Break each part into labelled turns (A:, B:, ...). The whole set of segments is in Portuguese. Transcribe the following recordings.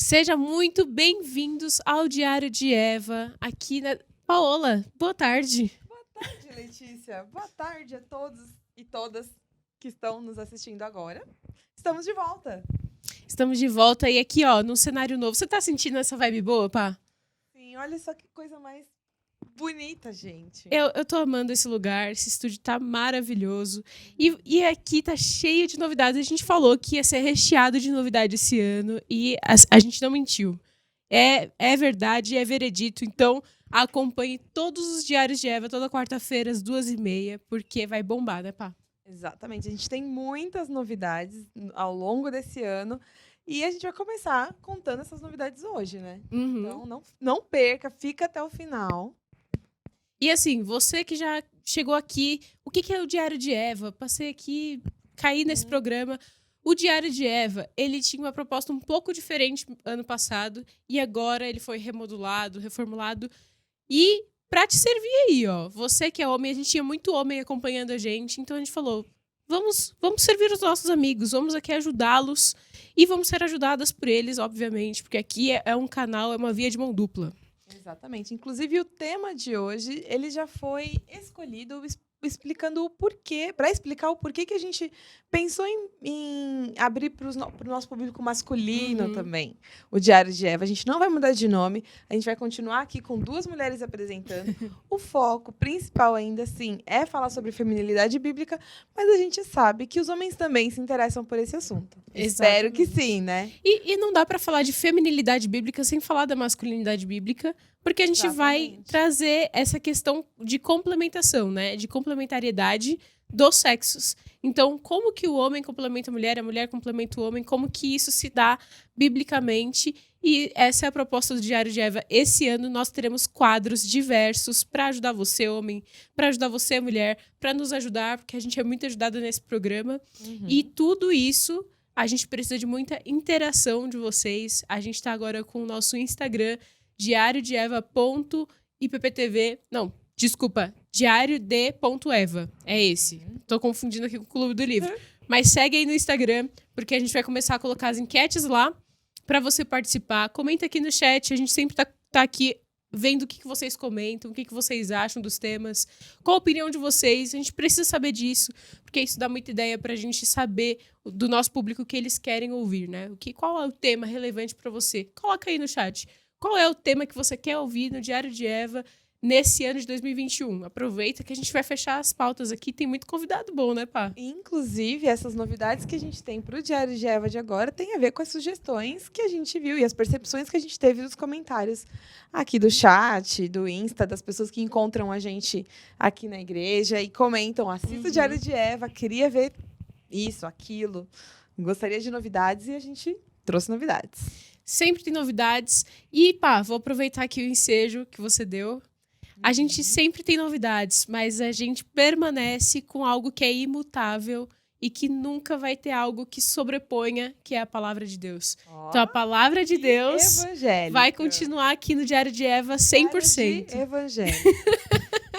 A: Sejam muito bem-vindos ao Diário de Eva, aqui na... Paola, boa tarde.
B: Boa tarde, Letícia. Boa tarde a todos e todas que estão nos assistindo agora. Estamos de volta.
A: Estamos de volta e aqui, ó, num cenário novo. Você tá sentindo essa vibe boa, pá?
B: Sim, olha só que coisa mais bonita, gente.
A: Eu tô amando esse lugar, esse estúdio tá maravilhoso. E aqui tá cheio de novidades. A gente falou que ia ser recheado de novidade esse ano e a gente não mentiu. É verdade, é veredito. Então, acompanhe todos os Diários de Eva toda quarta-feira, às 2h30, porque vai bombar, né, pá?
B: Exatamente. A gente tem muitas novidades ao longo desse ano e a gente vai começar contando essas novidades hoje, né?
A: Uhum.
B: Então, não perca, fica até o final.
A: E assim, você que já chegou aqui, o que é o Diário de Eva? Passei aqui, caí nesse programa. O Diário de Eva, ele tinha uma proposta um pouco diferente ano passado e agora ele foi remodulado, reformulado e pra te servir aí, ó. Você que é homem, a gente tinha muito homem acompanhando a gente, então a gente falou, vamos servir os nossos amigos, vamos aqui ajudá-los e vamos ser ajudadas por eles, obviamente, porque aqui é um canal, é uma via de mão dupla.
B: Exatamente. Inclusive, o tema de hoje, ele já foi escolhido explicando o porquê, para explicar o porquê que a gente pensou em abrir para o nosso público masculino também o Diário de Eva. A gente não vai mudar de nome, a gente vai continuar aqui com duas mulheres apresentando. O foco principal ainda, assim, é falar sobre feminilidade bíblica, mas a gente sabe que os homens também se interessam por esse assunto. Espero que sim, né?
A: E não dá para falar de feminilidade bíblica sem falar da masculinidade bíblica, porque a gente vai trazer essa questão de complementação, né? De complementariedade dos sexos. Então, como que o homem complementa a mulher complementa o homem, como que isso se dá biblicamente. E essa é a proposta do Diário de Eva. Esse ano nós teremos quadros diversos para ajudar você, homem, para ajudar você, mulher, para nos ajudar, porque a gente é muito ajudado nesse programa. E tudo isso, a gente precisa de muita interação de vocês. A gente está agora com o nosso Instagram, diariodeva.ipptv. Não, desculpa, diariode.eva. É esse. Tô confundindo aqui com o Clube do Livro. Mas segue aí no Instagram, porque a gente vai começar a colocar as enquetes lá para você participar. Comenta aqui no chat, a gente sempre tá aqui vendo o que vocês comentam, o que vocês acham dos temas, qual a opinião de vocês. A gente precisa saber disso, porque isso dá muita ideia pra gente saber do nosso público o que eles querem ouvir, né? Qual é o tema relevante para você? Coloca aí no chat. Qual é o tema que você quer ouvir no Diário de Eva nesse ano de 2021? Aproveita que a gente vai fechar as pautas aqui. Tem muito convidado bom, né, pá?
B: Inclusive, essas novidades que a gente tem para o Diário de Eva de agora tem a ver com as sugestões que a gente viu e as percepções que a gente teve nos comentários aqui do chat, do Insta, das pessoas que encontram a gente aqui na igreja e comentam, assista o Diário de Eva, queria ver isso, aquilo, gostaria de novidades e a gente trouxe novidades.
A: Sempre tem novidades. E, pá, vou aproveitar aqui o ensejo que você deu. A gente sempre tem novidades, mas a gente permanece com algo que é imutável e que nunca vai ter algo que sobreponha, que é a palavra de Deus. Então, a palavra de Deus vai continuar aqui no Diário de Eva 100%.
B: De evangelho.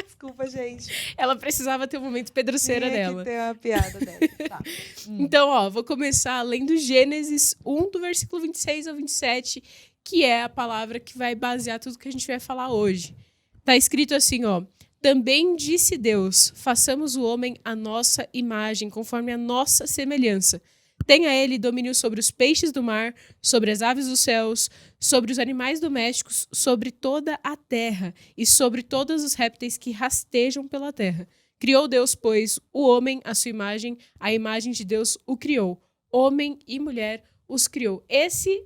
B: Desculpa, gente.
A: Ela precisava ter um momento pedroceira dela.
B: Tinha que ter uma piada dessa. Tá.
A: Então, ó, vou começar lendo Gênesis 1, do versículo 26 ao 27, que é a palavra que vai basear tudo que a gente vai falar hoje. Tá escrito assim, ó. Também disse Deus, façamos o homem à nossa imagem, conforme a nossa semelhança. Tenha ele domínio sobre os peixes do mar, sobre as aves dos céus, sobre os animais domésticos, sobre toda a terra e sobre todos os répteis que rastejam pela terra. Criou Deus, pois, o homem à sua imagem, a imagem de Deus o criou. Homem e mulher os criou. Esses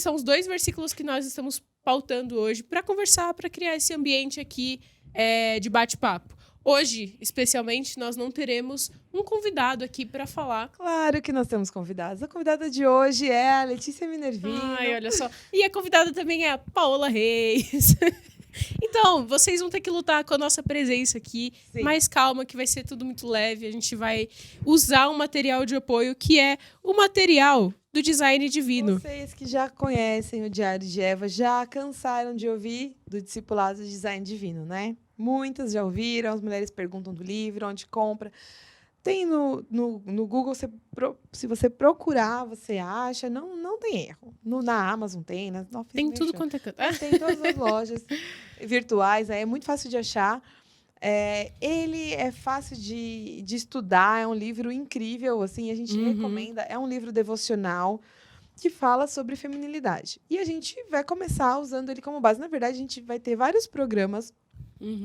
A: são os dois versículos que nós estamos pautando hoje para conversar, para criar esse ambiente aqui de bate-papo. Hoje, especialmente, nós não teremos um convidado aqui para falar.
B: Claro que nós temos convidados. A convidada de hoje é a Letícia Minervino.
A: Ai, olha só. E a convidada também é a Paola Reis. Então, vocês vão ter que lutar com a nossa presença aqui. Sim. Mas calma, que vai ser tudo muito leve. A gente vai usar um material de apoio que é o material do Design Divino.
B: Vocês que já conhecem o Diário de Eva já cansaram de ouvir do discipulado do Design Divino, né? Muitas já ouviram, as mulheres perguntam do livro, onde compra. Tem no Google, se você procurar, você acha. Não tem erro. Na Amazon tem, né? Não fiz
A: Tem tudo
B: merchan.
A: quanto é canto.
B: Tem em todas as lojas virtuais, é muito fácil de achar. Ele é fácil de estudar, é um livro incrível, assim, a gente recomenda. É um livro devocional que fala sobre feminilidade. E a gente vai começar usando ele como base. Na verdade, a gente vai ter vários programas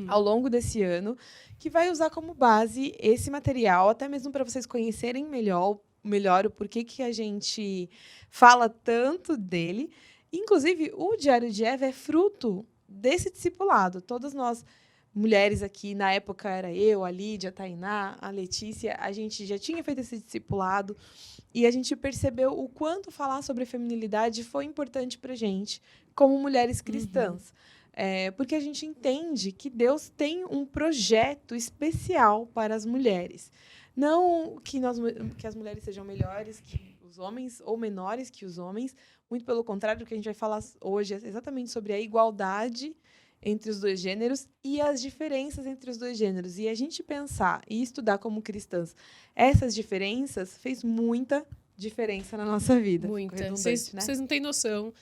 B: ao longo desse ano que vai usar como base esse material, até mesmo para vocês conhecerem melhor o porquê que a gente fala tanto dele. Inclusive, o Diário de Eva é fruto desse discipulado. Todas nós, mulheres aqui, na época era eu, a Lídia, a Tainá, a Letícia, a gente já tinha feito esse discipulado e a gente percebeu o quanto falar sobre feminilidade foi importante para a gente, como mulheres cristãs. Porque a gente entende que Deus tem um projeto especial para as mulheres. Não que as mulheres sejam melhores que os homens ou menores que os homens, muito pelo contrário, o que a gente vai falar hoje é exatamente sobre a igualdade entre os dois gêneros e as diferenças entre os dois gêneros. E a gente pensar e estudar como cristãs essas diferenças fez muita diferença na nossa vida.
A: Muita. Vocês não têm noção.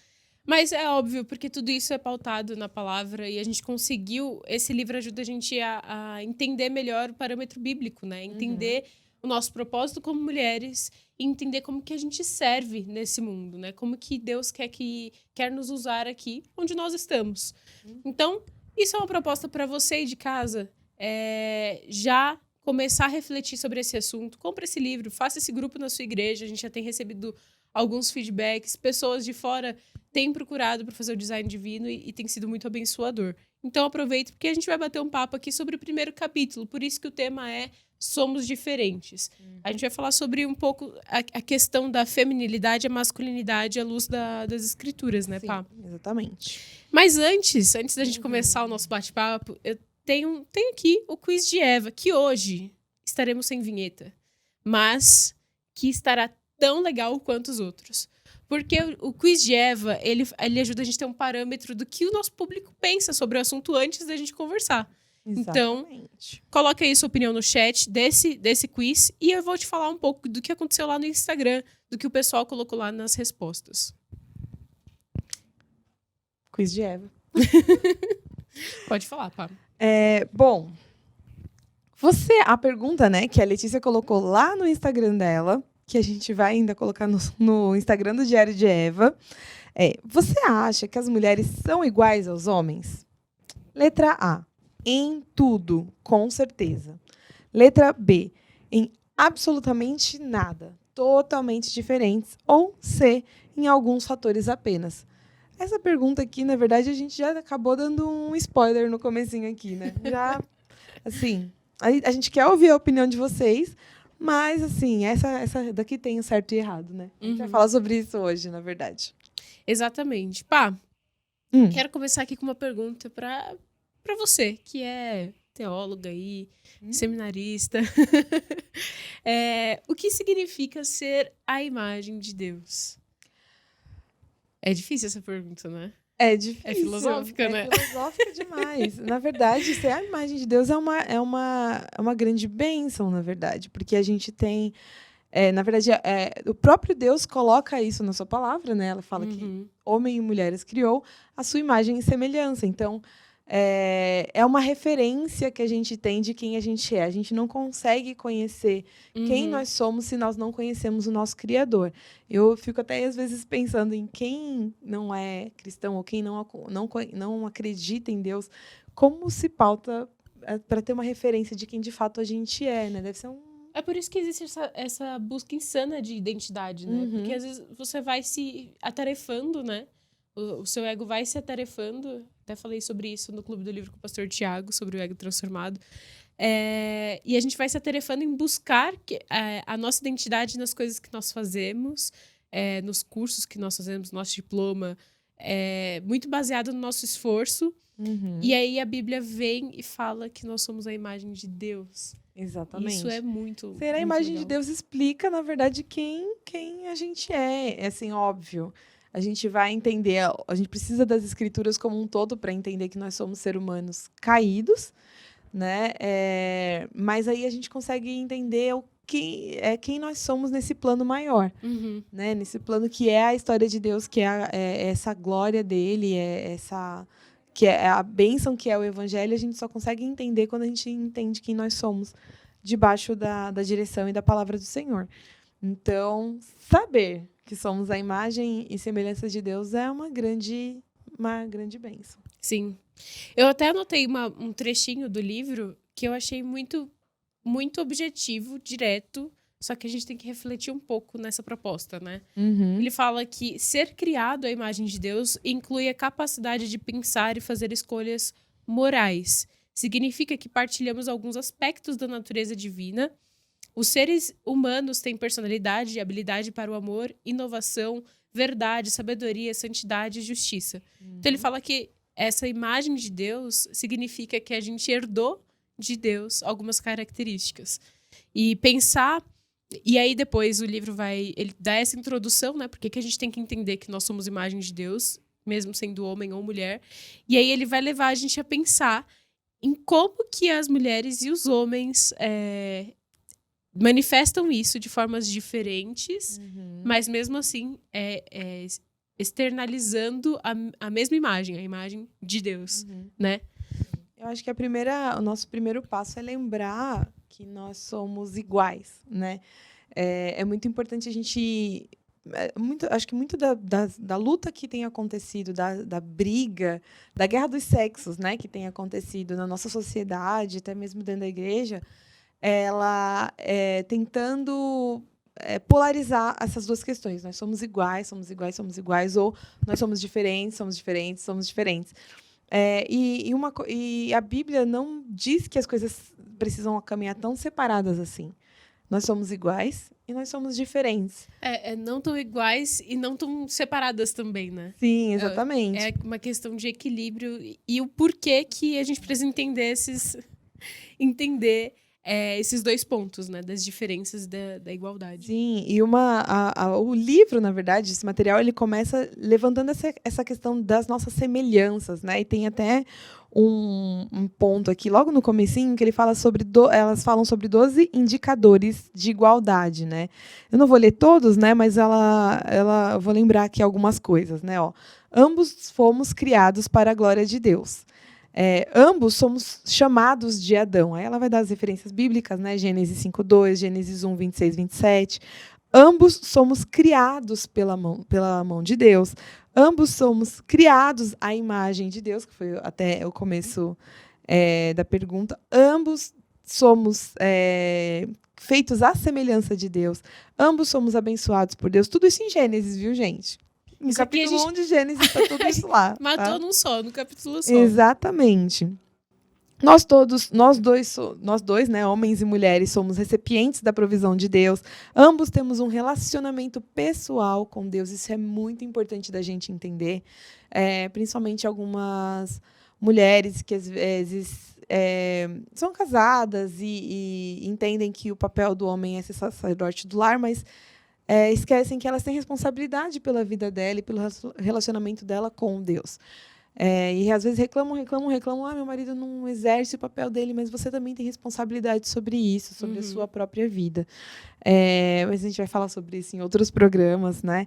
A: Mas é óbvio, porque tudo isso é pautado na palavra e a gente conseguiu... Esse livro ajuda a gente a entender melhor o parâmetro bíblico, né? Entender o nosso propósito como mulheres e entender como que a gente serve nesse mundo, né? Como que Deus quer nos usar aqui, onde nós estamos. Então, isso é uma proposta para você aí de casa. Já começar a refletir sobre esse assunto. Compre esse livro, faça esse grupo na sua igreja. A gente já tem recebido alguns feedbacks. Pessoas de fora têm procurado para fazer o design divino e tem sido muito abençoador. Então, aproveite, porque a gente vai bater um papo aqui sobre o primeiro capítulo. Por isso que o tema é Somos Diferentes. A gente vai falar sobre um pouco a questão da feminilidade e a masculinidade à luz das escrituras, né,
B: Sim,
A: Pá?
B: Exatamente.
A: Mas antes da gente começar o nosso bate-papo, eu tenho aqui o quiz de Eva, que hoje estaremos sem vinheta, mas que estará tão legal quanto os outros. Porque o quiz de Eva, ele ajuda a gente a ter um parâmetro do que o nosso público pensa sobre o assunto antes da gente conversar.
B: Exatamente.
A: Então, coloque aí sua opinião no chat desse quiz e eu vou te falar um pouco do que aconteceu lá no Instagram, do que o pessoal colocou lá nas respostas.
B: Quiz de Eva.
A: Pode falar, Pá.
B: Bom, a pergunta, né, que a Letícia colocou lá no Instagram dela, que a gente vai ainda colocar no Instagram do Diário de Eva, você acha que as mulheres são iguais aos homens? Letra A, em tudo, com certeza. Letra B, em absolutamente nada, totalmente diferentes. Ou C, em alguns fatores apenas. Essa pergunta aqui, na verdade, a gente já acabou dando um spoiler no comecinho aqui, né? Já, assim, a gente quer ouvir a opinião de vocês, mas, assim, essa daqui tem o certo e errado, né? A gente vai falar sobre isso hoje, na verdade.
A: Exatamente. Pá, quero começar aqui com uma pergunta para você, que é teóloga aí, seminarista. O que significa ser a imagem de Deus? É difícil essa pergunta, né?
B: É difícil.
A: É filosófica, né?
B: É filosófica demais. Na verdade, ser a imagem de Deus é uma grande bênção, na verdade. Porque a gente tem... na verdade, o próprio Deus coloca isso na sua palavra, né? Ela fala que homem e mulheres criou a sua imagem e semelhança. Então, é uma referência que a gente tem de quem a gente é. A gente não consegue conhecer quem nós somos se nós não conhecemos o nosso Criador. Eu fico até, às vezes, pensando em quem não é cristão ou quem não acredita em Deus, como se pauta para ter uma referência de quem, de fato, a gente é, né? Deve ser
A: É por isso que existe essa busca insana de identidade, né? Porque, às vezes, você vai se atarefando, né? O seu ego vai se atarefando. Até falei sobre isso no Clube do Livro com o pastor Tiago, sobre o ego transformado. E a gente vai se atarefando em buscar a nossa identidade nas coisas que nós fazemos, nos cursos que nós fazemos, nosso diploma, muito baseado no nosso esforço. E aí a Bíblia vem e fala que nós somos a imagem de Deus.
B: Exatamente.
A: Isso é muito
B: Ser a
A: muito
B: imagem
A: legal.
B: de Deus explica, na verdade, quem a gente é. É assim, óbvio. A gente vai entender, a gente precisa das escrituras como um todo para entender que nós somos seres humanos caídos. né? Mas aí a gente consegue entender quem nós somos nesse plano maior,
A: Uhum.
B: né? Nesse plano que é a história de Deus, que é essa glória dele, que é a bênção que é o evangelho. A gente só consegue entender quando a gente entende quem nós somos debaixo da direção e da palavra do Senhor. Então, saber que somos a imagem e semelhança de Deus é uma grande bênção.
A: Sim. Eu até anotei um trechinho do livro que eu achei muito, muito objetivo, direto, só que a gente tem que refletir um pouco nessa proposta, né? Ele fala que ser criado à imagem de Deus inclui a capacidade de pensar e fazer escolhas morais. Significa que partilhamos alguns aspectos da natureza divina. Os seres humanos têm personalidade e habilidade para o amor, inovação, verdade, sabedoria, santidade e justiça. Então ele fala que essa imagem de Deus significa que a gente herdou de Deus algumas características. E pensar... E aí depois o livro ele dá essa introdução, né? Porque que a gente tem que entender que nós somos imagem de Deus, mesmo sendo homem ou mulher. E aí ele vai levar a gente a pensar em como que as mulheres e os homens manifestam isso de formas diferentes, mas mesmo assim externalizando a mesma imagem, a imagem de Deus, né?
B: Eu acho que o nosso primeiro passo é lembrar que nós somos iguais, né? É muito importante a gente... acho que muito da luta que tem acontecido, da briga, da guerra dos sexos, né, que tem acontecido na nossa sociedade, até mesmo dentro da igreja, ela tentando polarizar essas duas questões. Nós somos iguais, somos iguais, somos iguais, ou nós somos diferentes, somos diferentes, somos diferentes. E a Bíblia não diz que as coisas precisam caminhar tão separadas assim. Nós somos iguais e nós somos diferentes.
A: Não tão iguais e não tão separadas também, né?
B: Sim, exatamente.
A: É uma questão de equilíbrio e o porquê que a gente precisa entender esses dois pontos, né? Das diferenças da igualdade.
B: Sim, e o livro, na verdade, esse material, ele começa levantando essa questão das nossas semelhanças, né? E tem até um ponto aqui, logo no comecinho, que ele fala elas falam sobre 12 indicadores de igualdade, né? Eu não vou ler todos, né? Mas eu vou lembrar aqui algumas coisas, né? Ó, ambos fomos criados para a glória de Deus. Ambos somos chamados de Adão. Aí ela vai dar as referências bíblicas, né? Gênesis 5:2, Gênesis 1, 26, 27. Ambos somos criados pela mão de Deus. Ambos somos criados à imagem de Deus, que foi até o começo da pergunta. Ambos somos feitos à semelhança de Deus. Ambos somos abençoados por Deus. Tudo isso em Gênesis, viu, gente? No capítulo 1 de Gênesis está tudo isso lá.
A: Matou num só, no capítulo só.
B: Exatamente. Nós dois, né, homens e mulheres, somos recipientes da provisão de Deus. Ambos temos um relacionamento pessoal com Deus. Isso é muito importante da gente entender. Principalmente algumas mulheres que às vezes são casadas e entendem que o papel do homem é ser sacerdote do lar, mas esquecem que elas têm responsabilidade pela vida dela e pelo relacionamento dela com Deus. E às vezes reclamam, meu marido não exerce o papel dele, mas você também tem responsabilidade sobre isso, sobre a sua própria vida. Mas a gente vai falar sobre isso em outros programas, né?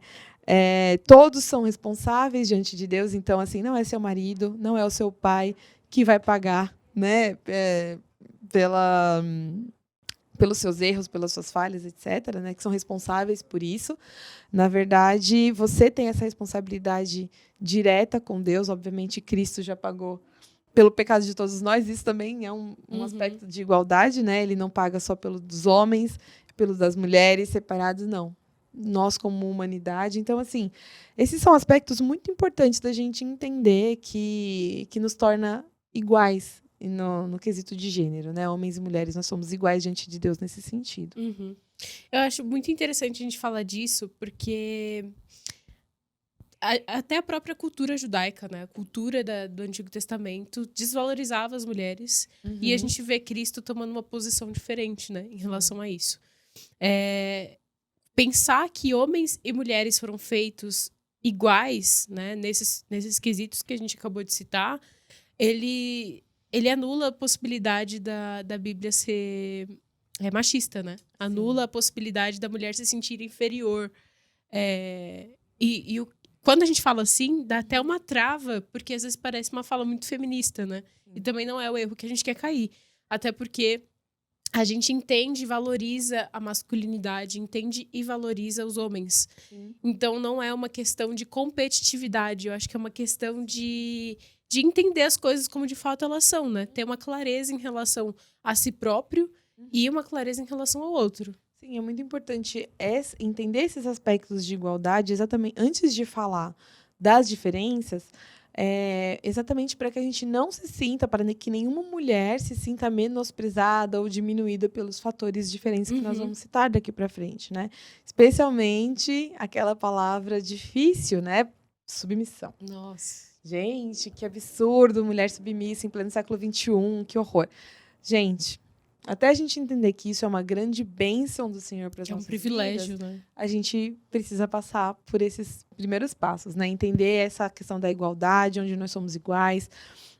B: Todos são responsáveis diante de Deus, então assim, não é seu marido, não é o seu pai que vai pagar, né? Pelos seus erros, pelas suas falhas, etc., né, que são responsáveis por isso. Na verdade, você tem essa responsabilidade direta com Deus. Obviamente, Cristo já pagou pelo pecado de todos nós. Isso também é um aspecto de igualdade, né? Ele não paga só pelos homens, pelos das mulheres separados, não. Nós como humanidade. Então, assim, esses são aspectos muito importantes da gente entender que nos torna iguais no quesito de gênero, né? Homens e mulheres, nós somos iguais diante de Deus nesse sentido.
A: Eu acho muito interessante a gente falar disso, porque até a própria cultura judaica, né? A cultura do Antigo Testamento desvalorizava as mulheres, e a gente vê Cristo tomando uma posição diferente, né? Em relação a isso. Pensar que homens e mulheres foram feitos iguais, né? Nesses quesitos que a gente acabou de citar, ele ele anula a possibilidade da Bíblia ser machista, né? Anula a possibilidade da mulher se sentir inferior. Quando a gente fala assim, dá até uma trava, porque às vezes parece uma fala muito feminista, né? E também não é o erro que a gente quer cair. Até porque a gente entende e valoriza a masculinidade, entende e valoriza os homens.
B: Sim.
A: Então, não é uma questão de competitividade. Eu acho que é uma questão de entender as coisas como de fato elas são, né? Ter uma clareza em relação a si próprio e uma clareza em relação ao outro.
B: Sim, é muito importante entender esses aspectos de igualdade exatamente antes de falar das diferenças, exatamente para que a gente não se sinta, para que nenhuma mulher se sinta menosprezada ou diminuída pelos fatores diferentes que nós vamos citar daqui para frente, né? Especialmente aquela palavra difícil, né? Submissão.
A: Nossa.
B: Gente, que absurdo, mulher submissa em pleno século XXI, que horror. Gente, até a gente entender que isso é uma grande bênção do Senhor para as nossas vidas,
A: é um privilégio, né?
B: a gente precisa passar por esses primeiros passos, né? Entender essa questão da igualdade, onde nós somos iguais,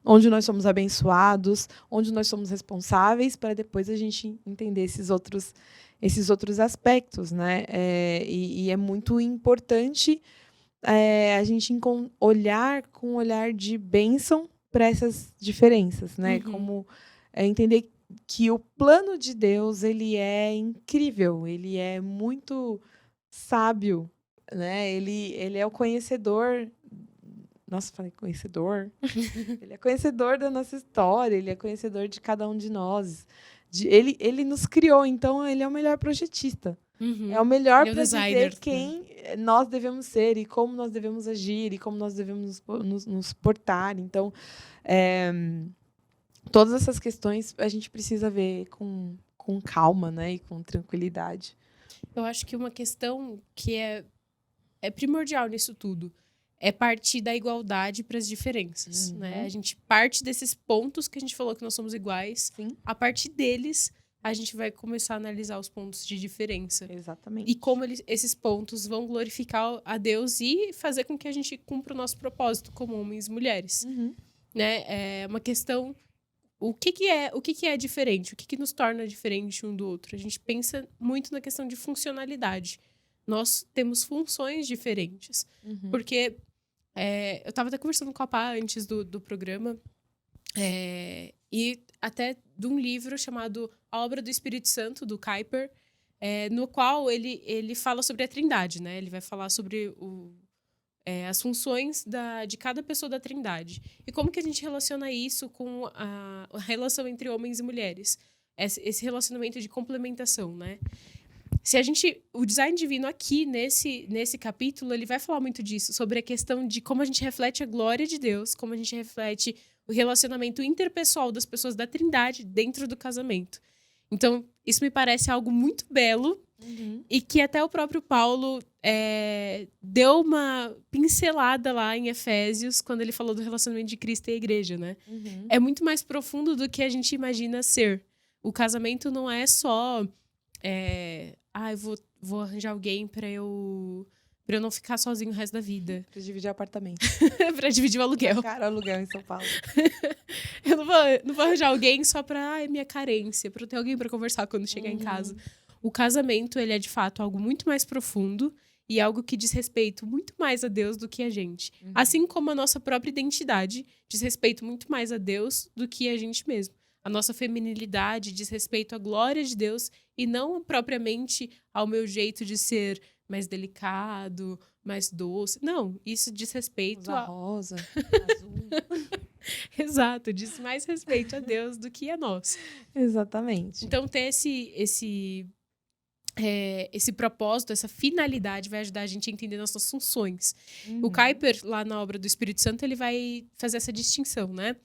B: onde nós somos abençoados, onde nós somos responsáveis, para depois a gente entender esses outros aspectos, né? E é muito importante a gente olhar com um olhar de bênção para essas diferenças, né? Como entender que o plano de Deus, ele é incrível, ele é muito sábio, né? Ele é o conhecedor. Nossa, falei conhecedor. Ele é conhecedor da nossa história, ele é conhecedor de cada um de nós. Ele nos criou, então ele é o melhor projetista. É o melhor para dizer quem nós devemos ser e como nós devemos agir e como nós devemos nos portar. Então, todas essas questões a gente precisa ver com calma, né, e com tranquilidade.
A: Eu acho que uma questão que é primordial nisso tudo é partir da igualdade para as diferenças, né? A gente parte desses pontos que a gente falou que nós somos iguais.
B: Sim.
A: A partir deles, a gente vai começar a analisar os pontos de diferença.
B: Exatamente.
A: E como esses pontos vão glorificar a Deus e fazer com que a gente cumpra o nosso propósito como homens e mulheres. Né? É uma questão... O que é diferente? O que nos torna diferente um do outro? A gente pensa muito na questão de funcionalidade. Nós temos funções diferentes. Porque eu estava até conversando com a Pá antes do programa, e até de um livro chamado A Obra do Espírito Santo, do Kuyper, no qual ele fala sobre a Trindade, né? Ele vai falar sobre as funções de cada pessoa da Trindade. E como que a gente relaciona isso com a relação entre homens e mulheres? Esse relacionamento de complementação, né? O design divino aqui, nesse capítulo, ele vai falar muito disso, sobre a questão de como a gente reflete a glória de Deus, como a gente reflete o relacionamento interpessoal das pessoas da Trindade dentro do casamento. Então, isso me parece algo muito belo e que até o próprio Paulo deu uma pincelada lá em Efésios, quando ele falou do relacionamento de Cristo e a igreja, né? É muito mais profundo do que a gente imagina ser. O casamento não é só... eu vou arranjar alguém pra eu não ficar sozinho o resto da vida.
B: Pra dividir apartamento.
A: Pra dividir o aluguel.
B: Cara, aluguel em São Paulo.
A: Eu não vou arranjar alguém só pra minha carência, pra eu ter alguém pra conversar quando chegar em casa. O casamento, ele é de fato algo muito mais profundo e algo que diz respeito muito mais a Deus do que a gente. Assim como a nossa própria identidade diz respeito muito mais a Deus do que a gente mesmo. A nossa feminilidade diz respeito à glória de Deus e não propriamente ao meu jeito de ser mais delicado, mais doce. Não, isso diz respeito
B: a rosa, azul.
A: Exato, diz mais respeito a Deus do que a nós.
B: Exatamente.
A: Então, ter esse propósito, essa finalidade vai ajudar a gente a entender nossas funções. O Kuyper, lá na Obra do Espírito Santo, ele vai fazer essa distinção, né?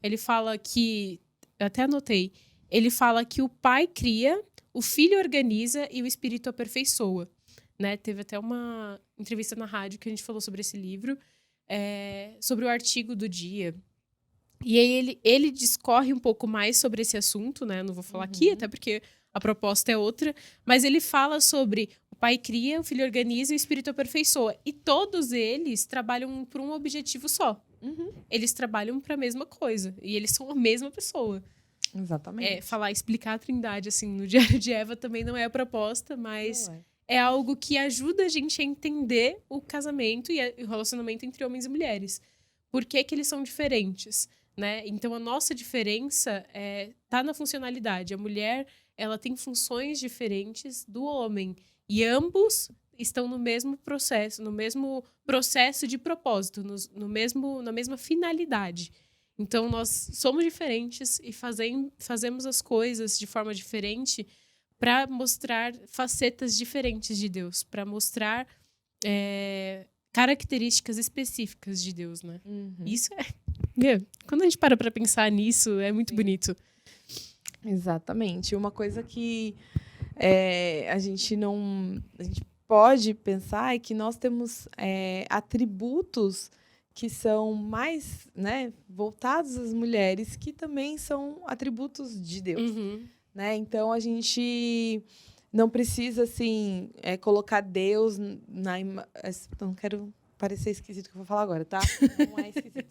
A: Ele fala que... Eu até anotei. Ele fala que o pai cria, o filho organiza e o espírito aperfeiçoa. Né? Teve até uma entrevista na rádio que a gente falou sobre esse livro, sobre o artigo do dia. E aí ele discorre um pouco mais sobre esse assunto, né? Não vou falar aqui, até porque a proposta é outra. Mas ele fala sobre o pai cria, o filho organiza e o espírito aperfeiçoa. E todos eles trabalham por um objetivo só. Eles trabalham para a mesma coisa. E eles são a mesma pessoa.
B: Exatamente.
A: Explicar a Trindade, assim, no Diário de Eva também não é a proposta, mas é algo que ajuda a gente a entender o casamento e o relacionamento entre homens e mulheres. Por que eles são diferentes, né? Então, a nossa diferença tá na funcionalidade. A mulher, ela tem funções diferentes do homem. E ambos estão na mesmo processo de propósito, na mesma finalidade. Então, nós somos diferentes e fazemos as coisas de forma diferente para mostrar facetas diferentes de Deus, para mostrar características específicas de Deus, né? Isso quando a gente para pensar nisso, é muito bonito.
B: Exatamente. Uma coisa que a gente pode pensar é que nós temos atributos que são mais, né, voltados às mulheres, que também são atributos de Deus. Né? Então, a gente não precisa, assim, colocar Deus na... Não quero parecer esquisito o que eu vou falar agora, tá? Não é esquisito.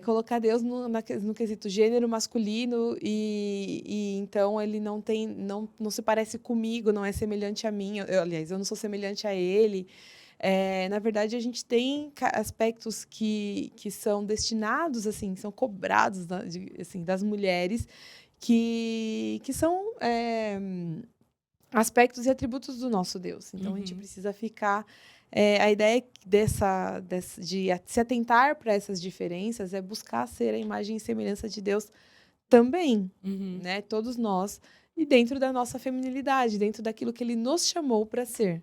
B: Colocar Deus no quesito gênero masculino e então ele não se parece comigo, não é semelhante a mim. Aliás, eu não sou semelhante a ele. Na verdade, a gente tem aspectos que são destinados, assim, são cobrados assim, das mulheres, que são aspectos e atributos do nosso Deus. Então, a gente precisa ficar... a ideia de se atentar para essas diferenças é buscar ser a imagem e semelhança de Deus também, né? Todos nós, e dentro da nossa feminilidade, dentro daquilo que Ele nos chamou para ser.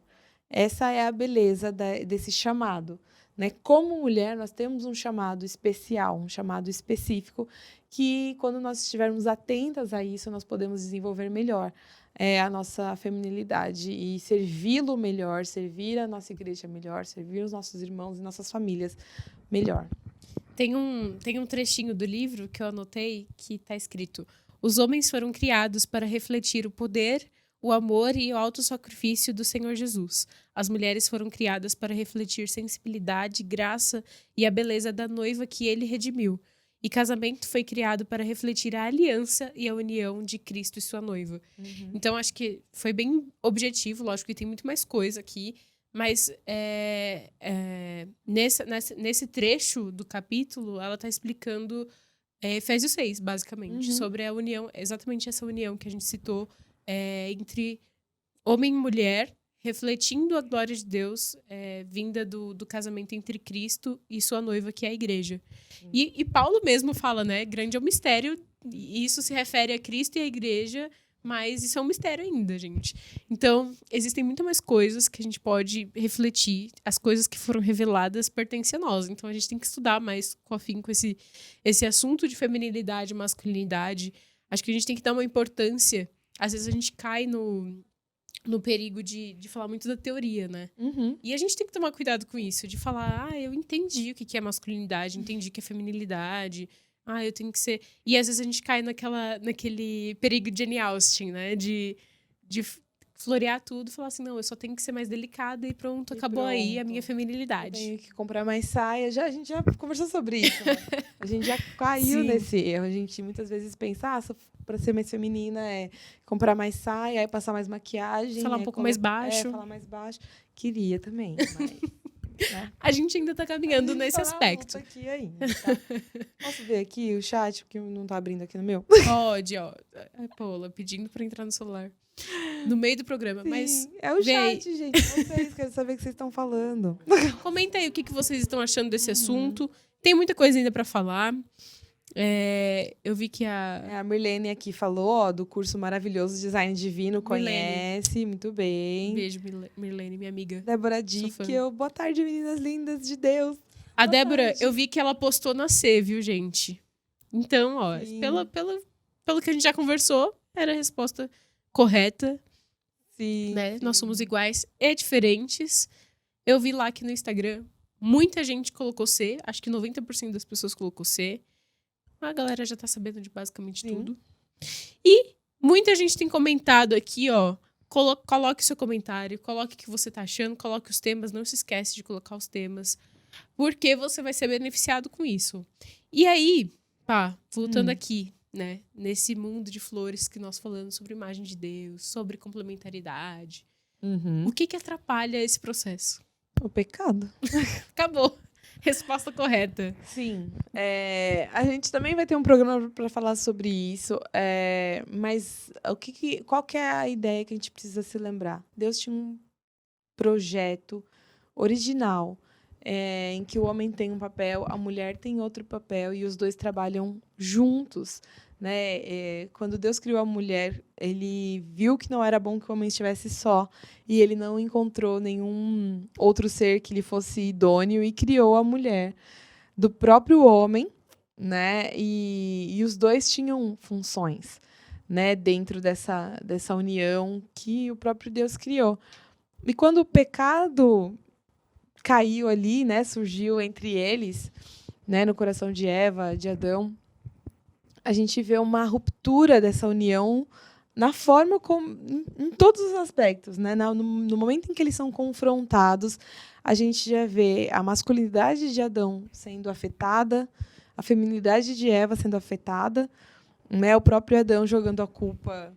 B: Essa é a beleza desse chamado. Né? Como mulher, nós temos um chamado especial, um chamado específico, que quando nós estivermos atentas a isso, nós podemos desenvolver melhor a nossa feminilidade e servi-lo melhor, servir a nossa igreja melhor, servir os nossos irmãos e nossas famílias melhor.
A: Tem um trechinho do livro que eu anotei que está escrito: os homens foram criados para refletir o poder, o amor e o autossacrifício do Senhor Jesus. As mulheres foram criadas para refletir sensibilidade, graça e a beleza da noiva que ele redimiu. E casamento foi criado para refletir a aliança e a união de Cristo e sua noiva. Então, acho que foi bem objetivo. Lógico que tem muito mais coisa aqui. Mas nesse trecho do capítulo, ela está explicando Efésios 6, basicamente. Sobre a união, exatamente essa união que a gente citou, entre homem e mulher, refletindo a glória de Deus, vinda do casamento entre Cristo e sua noiva, que é a igreja. E Paulo mesmo fala, né? Grande é o mistério, e isso se refere a Cristo e a igreja, mas isso é um mistério ainda, gente. Então, existem muito mais coisas que a gente pode refletir. As coisas que foram reveladas pertencem a nós. Então, a gente tem que estudar mais com afinco esse assunto de feminilidade, masculinidade. Acho que a gente tem que dar uma importância. Às vezes, a gente cai no perigo de falar muito da teoria, né? E a gente tem que tomar cuidado com isso, de falar, eu entendi o que é masculinidade, entendi o que é feminilidade, eu tenho que ser... E às vezes a gente cai naquele perigo de Jane Austen, né? De florear tudo e falar assim, não, eu só tenho que ser mais delicada e pronto, acabou aí a minha feminilidade.
B: Eu tenho que comprar mais saia. A gente já conversou sobre isso, né? A gente já caiu nesse erro. A gente muitas vezes pensa, para ser mais feminina é comprar mais saia, aí passar mais maquiagem.
A: Falar um pouco mais baixo.
B: Falar mais baixo. Queria também, mas... Né?
A: A gente ainda tá caminhando nesse aspecto.
B: Aqui ainda, tá? Posso ver aqui o chat, porque não tá abrindo aqui no meu?
A: Pode, ó. Paula pedindo pra entrar no celular. No meio do programa.
B: Sim,
A: mas
B: é o chat, gente. Vocês querem saber o que vocês estão falando.
A: Comenta aí o que vocês estão achando desse assunto. Tem muita coisa ainda pra falar. Eu vi que
B: a Mirlene aqui falou, do curso maravilhoso Design Divino, conhece, muito bem.
A: Beijo, Mirlene, minha amiga.
B: Débora Dickel, boa tarde, meninas lindas de Deus.
A: A Débora, eu vi que ela postou na C, viu, gente? Então, pelo que a gente já conversou, era a resposta correta.
B: Sim,
A: né?
B: sim.
A: Nós somos iguais e diferentes. Eu vi lá que no Instagram, muita gente colocou C, acho que 90% das pessoas colocou C. A galera já tá sabendo de basicamente tudo. E muita gente tem comentado aqui, ó. Coloque seu comentário, coloque o que você tá achando, coloque os temas. Não se esquece de colocar os temas. Porque você vai ser beneficiado com isso. E aí, voltando aqui, né? Nesse mundo de flores que nós falamos sobre imagem de Deus, sobre complementaridade. O que atrapalha esse processo?
B: O pecado.
A: Acabou. Resposta correta.
B: Sim. A gente também vai ter um programa para falar sobre isso. Mas qual que é a ideia que a gente precisa se lembrar? Deus tinha um projeto original, em que o homem tem um papel, a mulher tem outro papel e os dois trabalham juntos, né? Quando Deus criou a mulher, ele viu que não era bom que o homem estivesse só e ele não encontrou nenhum outro ser que lhe fosse idôneo e criou a mulher do próprio homem, né? E os dois tinham funções, né? Dentro dessa união que o próprio Deus criou. E quando o pecado caiu ali, né, surgiu entre eles, né, no coração de Eva, de Adão, a gente vê uma ruptura dessa união na forma como, em todos os aspectos, né? No momento em que eles são confrontados, a gente já vê a masculinidade de Adão sendo afetada, a feminilidade de Eva sendo afetada, né? O próprio Adão jogando a culpa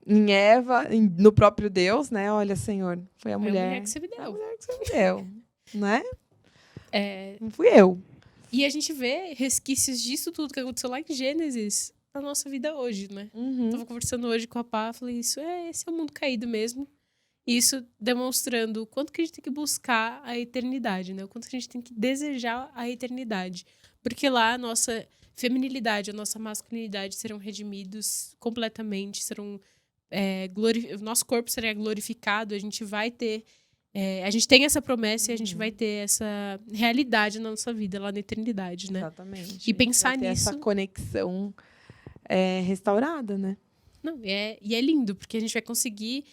B: em Eva, no próprio Deus, né? Olha, Senhor, foi a mulher
A: que você me deu.
B: A mulher que você me deu, né?
A: É,
B: Não fui eu.
A: E a gente vê resquícios disso tudo que aconteceu lá em Gênesis na nossa vida hoje, né? Tava conversando hoje com a Pá, falei, esse é o mundo caído mesmo. E isso demonstrando o quanto que a gente tem que buscar a eternidade, né? O quanto que a gente tem que desejar a eternidade. Porque lá a nossa feminilidade, a nossa masculinidade serão redimidos completamente, serão o nosso corpo será glorificado, a gente vai ter a gente tem essa promessa e a gente vai ter essa realidade na nossa vida, lá na eternidade, né?
B: Exatamente.
A: E pensar
B: vai ter
A: nisso...
B: essa conexão restaurada, né?
A: Não, e é lindo, porque a gente vai conseguir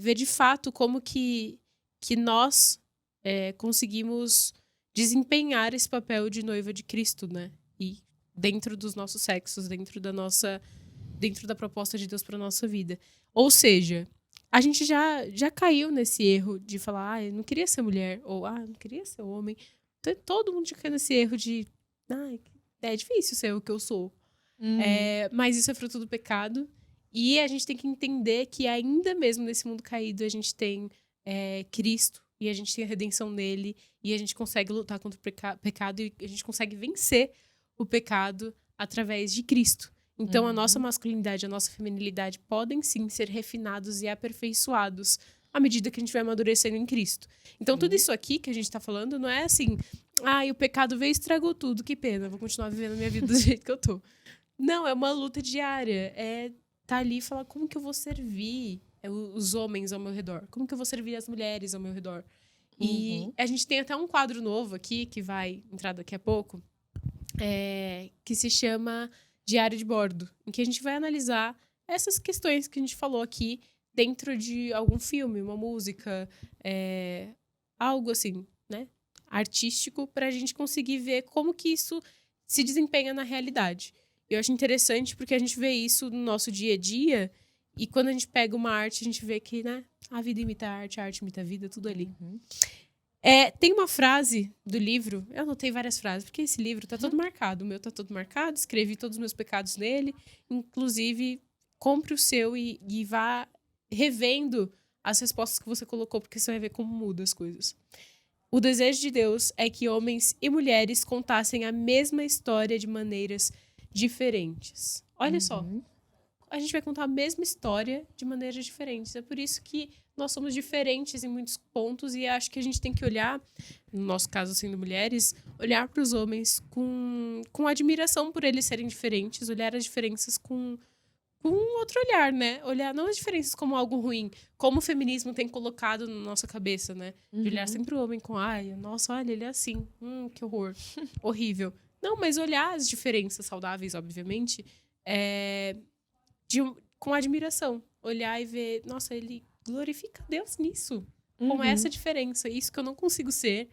A: ver de fato como que nós conseguimos desempenhar esse papel de noiva de Cristo, né? E dentro dos nossos sexos, dentro da proposta de Deus para nossa vida. Ou seja, a gente já caiu nesse erro de falar, eu não queria ser mulher, ou não queria ser homem. Todo mundo já caiu nesse erro de, é difícil ser o que eu sou. Mas isso é fruto do pecado. E a gente tem que entender que ainda mesmo nesse mundo caído, a gente tem Cristo, e a gente tem a redenção nele, e a gente consegue lutar contra o pecado, e a gente consegue vencer o pecado através de Cristo. Então, a nossa masculinidade, a nossa feminilidade podem sim ser refinados e aperfeiçoados à medida que a gente vai amadurecendo em Cristo. Então, tudo isso aqui que a gente tá falando não é assim, o pecado veio e estragou tudo, que pena, vou continuar vivendo a minha vida do jeito que eu tô. Não, é uma luta diária, tá ali e falar como que eu vou servir os homens ao meu redor, como que eu vou servir as mulheres ao meu redor. E a gente tem até um quadro novo aqui, que vai entrar daqui a pouco, que se chama Diário de Bordo, em que a gente vai analisar essas questões que a gente falou aqui dentro de algum filme, uma música, algo assim, né, artístico, para a gente conseguir ver como que isso se desempenha na realidade. Eu acho interessante porque a gente vê isso no nosso dia a dia, e quando a gente pega uma arte, a gente vê que, né, a vida imita a arte imita a vida, tudo ali. Tem uma frase do livro, eu anotei várias frases, porque esse livro tá todo marcado, o meu tá todo marcado, escrevi todos os meus pecados nele, inclusive compre o seu e vá revendo as respostas que você colocou, porque você vai ver como muda as coisas. O desejo de Deus é que homens e mulheres contassem a mesma história de maneiras diferentes. Olha só, a gente vai contar a mesma história de maneiras diferentes. É por isso que nós somos diferentes em muitos pontos, e acho que a gente tem que olhar, no nosso caso sendo mulheres, olhar para os homens com admiração por eles serem diferentes, olhar as diferenças com um outro olhar, né? Olhar não as diferenças como algo ruim, como o feminismo tem colocado na nossa cabeça, né? De olhar sempre o homem com, nossa, olha, ele é assim, que horror, horrível. Não, mas olhar as diferenças saudáveis, obviamente, com admiração. Olhar e ver, nossa, ele glorifica Deus nisso. Com essa diferença. Isso que eu não consigo ser,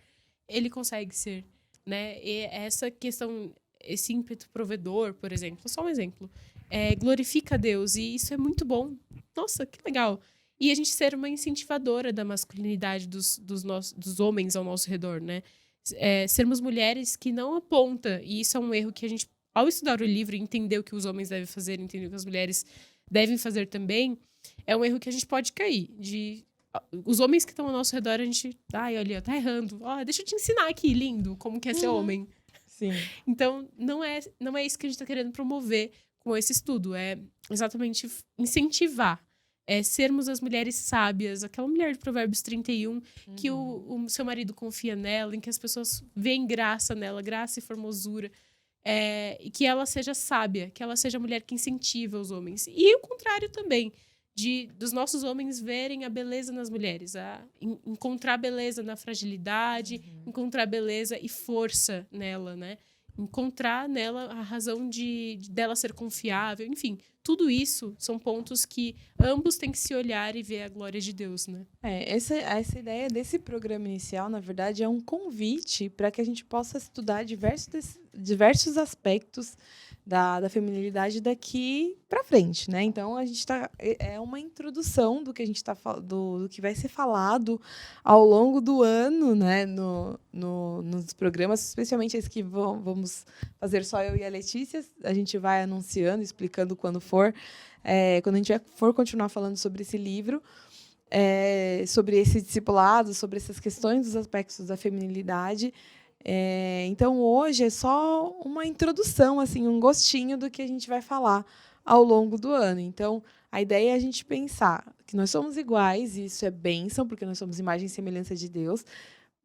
A: ele consegue ser, né? E essa questão, esse ímpeto provedor, por exemplo, só um exemplo, glorifica Deus, e isso é muito bom. Nossa, que legal. E a gente ser uma incentivadora da masculinidade dos homens ao nosso redor, né? sermos mulheres que não aponta, e isso é um erro que a gente, ao estudar o livro e entender o que os homens devem fazer, entender o que as mulheres devem fazer também, é um erro que a gente pode cair. Os homens que estão ao nosso redor, a gente, ai, olha, tá errando. Ó, deixa eu te ensinar aqui, lindo, como que é ser homem.
B: Sim.
A: Então, não é isso que a gente está querendo promover com esse estudo. É exatamente incentivar. É sermos as mulheres sábias, aquela mulher de Provérbios 31, que o seu marido confia nela, em que as pessoas veem graça nela, graça e formosura. E que ela seja sábia, que ela seja a mulher que incentiva os homens. E o contrário também, dos nossos homens verem a beleza nas mulheres, encontrar beleza na fragilidade, encontrar beleza e força nela, né? Encontrar nela a razão dela ser confiável, enfim, tudo isso são pontos que ambos têm que se olhar e ver a glória de Deus, né?
B: Essa ideia desse programa inicial, na verdade, é um convite para que a gente possa estudar diversos aspectos da feminilidade daqui para frente, né? Então a gente é uma introdução do que a gente do que vai ser falado ao longo do ano, né? Nos programas, especialmente esses que vamos fazer só eu e a Letícia. A gente vai anunciando, explicando quando for, quando a gente for continuar falando sobre esse livro. Sobre esse discipulado, sobre essas questões dos aspectos da feminilidade. Então, hoje é só uma introdução, assim, um gostinho do que a gente vai falar ao longo do ano. Então, a ideia é a gente pensar que nós somos iguais, e isso é bênção, porque nós somos imagem e semelhança de Deus,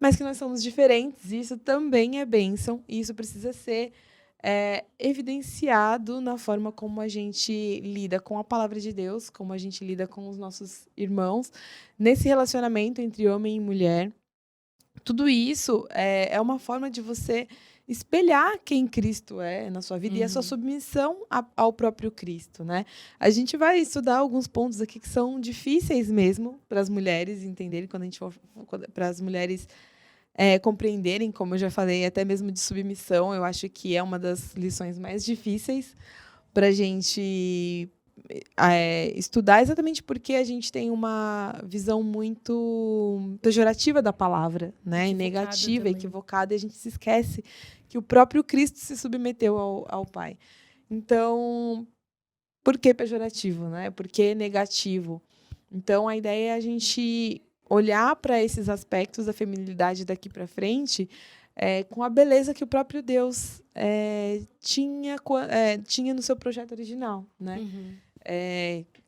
B: mas que nós somos diferentes, e isso também é bênção, e isso precisa ser evidenciado na forma como a gente lida com a palavra de Deus, como a gente lida com os nossos irmãos, nesse relacionamento entre homem e mulher. Tudo isso é uma forma de você espelhar quem Cristo é na sua vida e a sua submissão ao próprio Cristo, né? A gente vai estudar alguns pontos aqui que são difíceis mesmo para as mulheres entenderem, quando a gente for para as mulheres compreenderem, como eu já falei, até mesmo de submissão. Eu acho que é uma das lições mais difíceis para a gente estudar, exatamente porque a gente tem uma visão muito pejorativa da palavra, né? E negativa, equivocada, e a gente se esquece que o próprio Cristo se submeteu ao Pai. Então, por que pejorativo, né? Por que negativo? Então, a ideia é a gente olhar para esses aspectos da feminilidade daqui para frente com a beleza que o próprio Deus tinha no seu projeto original, né?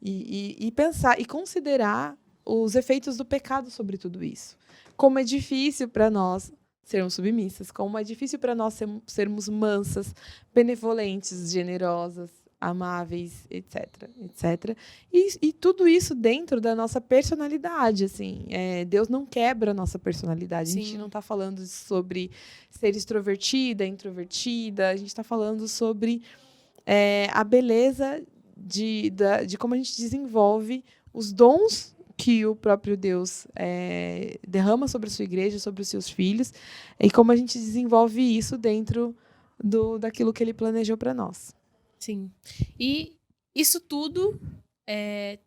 B: E pensar e considerar os efeitos do pecado sobre tudo isso. Como é difícil para nós sermos submissas, como é difícil para nós sermos mansas, benevolentes, generosas, amáveis, etc, etc. E tudo isso dentro da nossa personalidade, assim. Deus não quebra a nossa personalidade. Sim. A gente não está falando sobre ser extrovertida, introvertida. A gente está falando sobre a beleza de como a gente desenvolve os dons que o próprio Deus derrama sobre a sua igreja, sobre os seus filhos, e como a gente desenvolve isso dentro daquilo que ele planejou para nós.
A: Sim. E isso tudo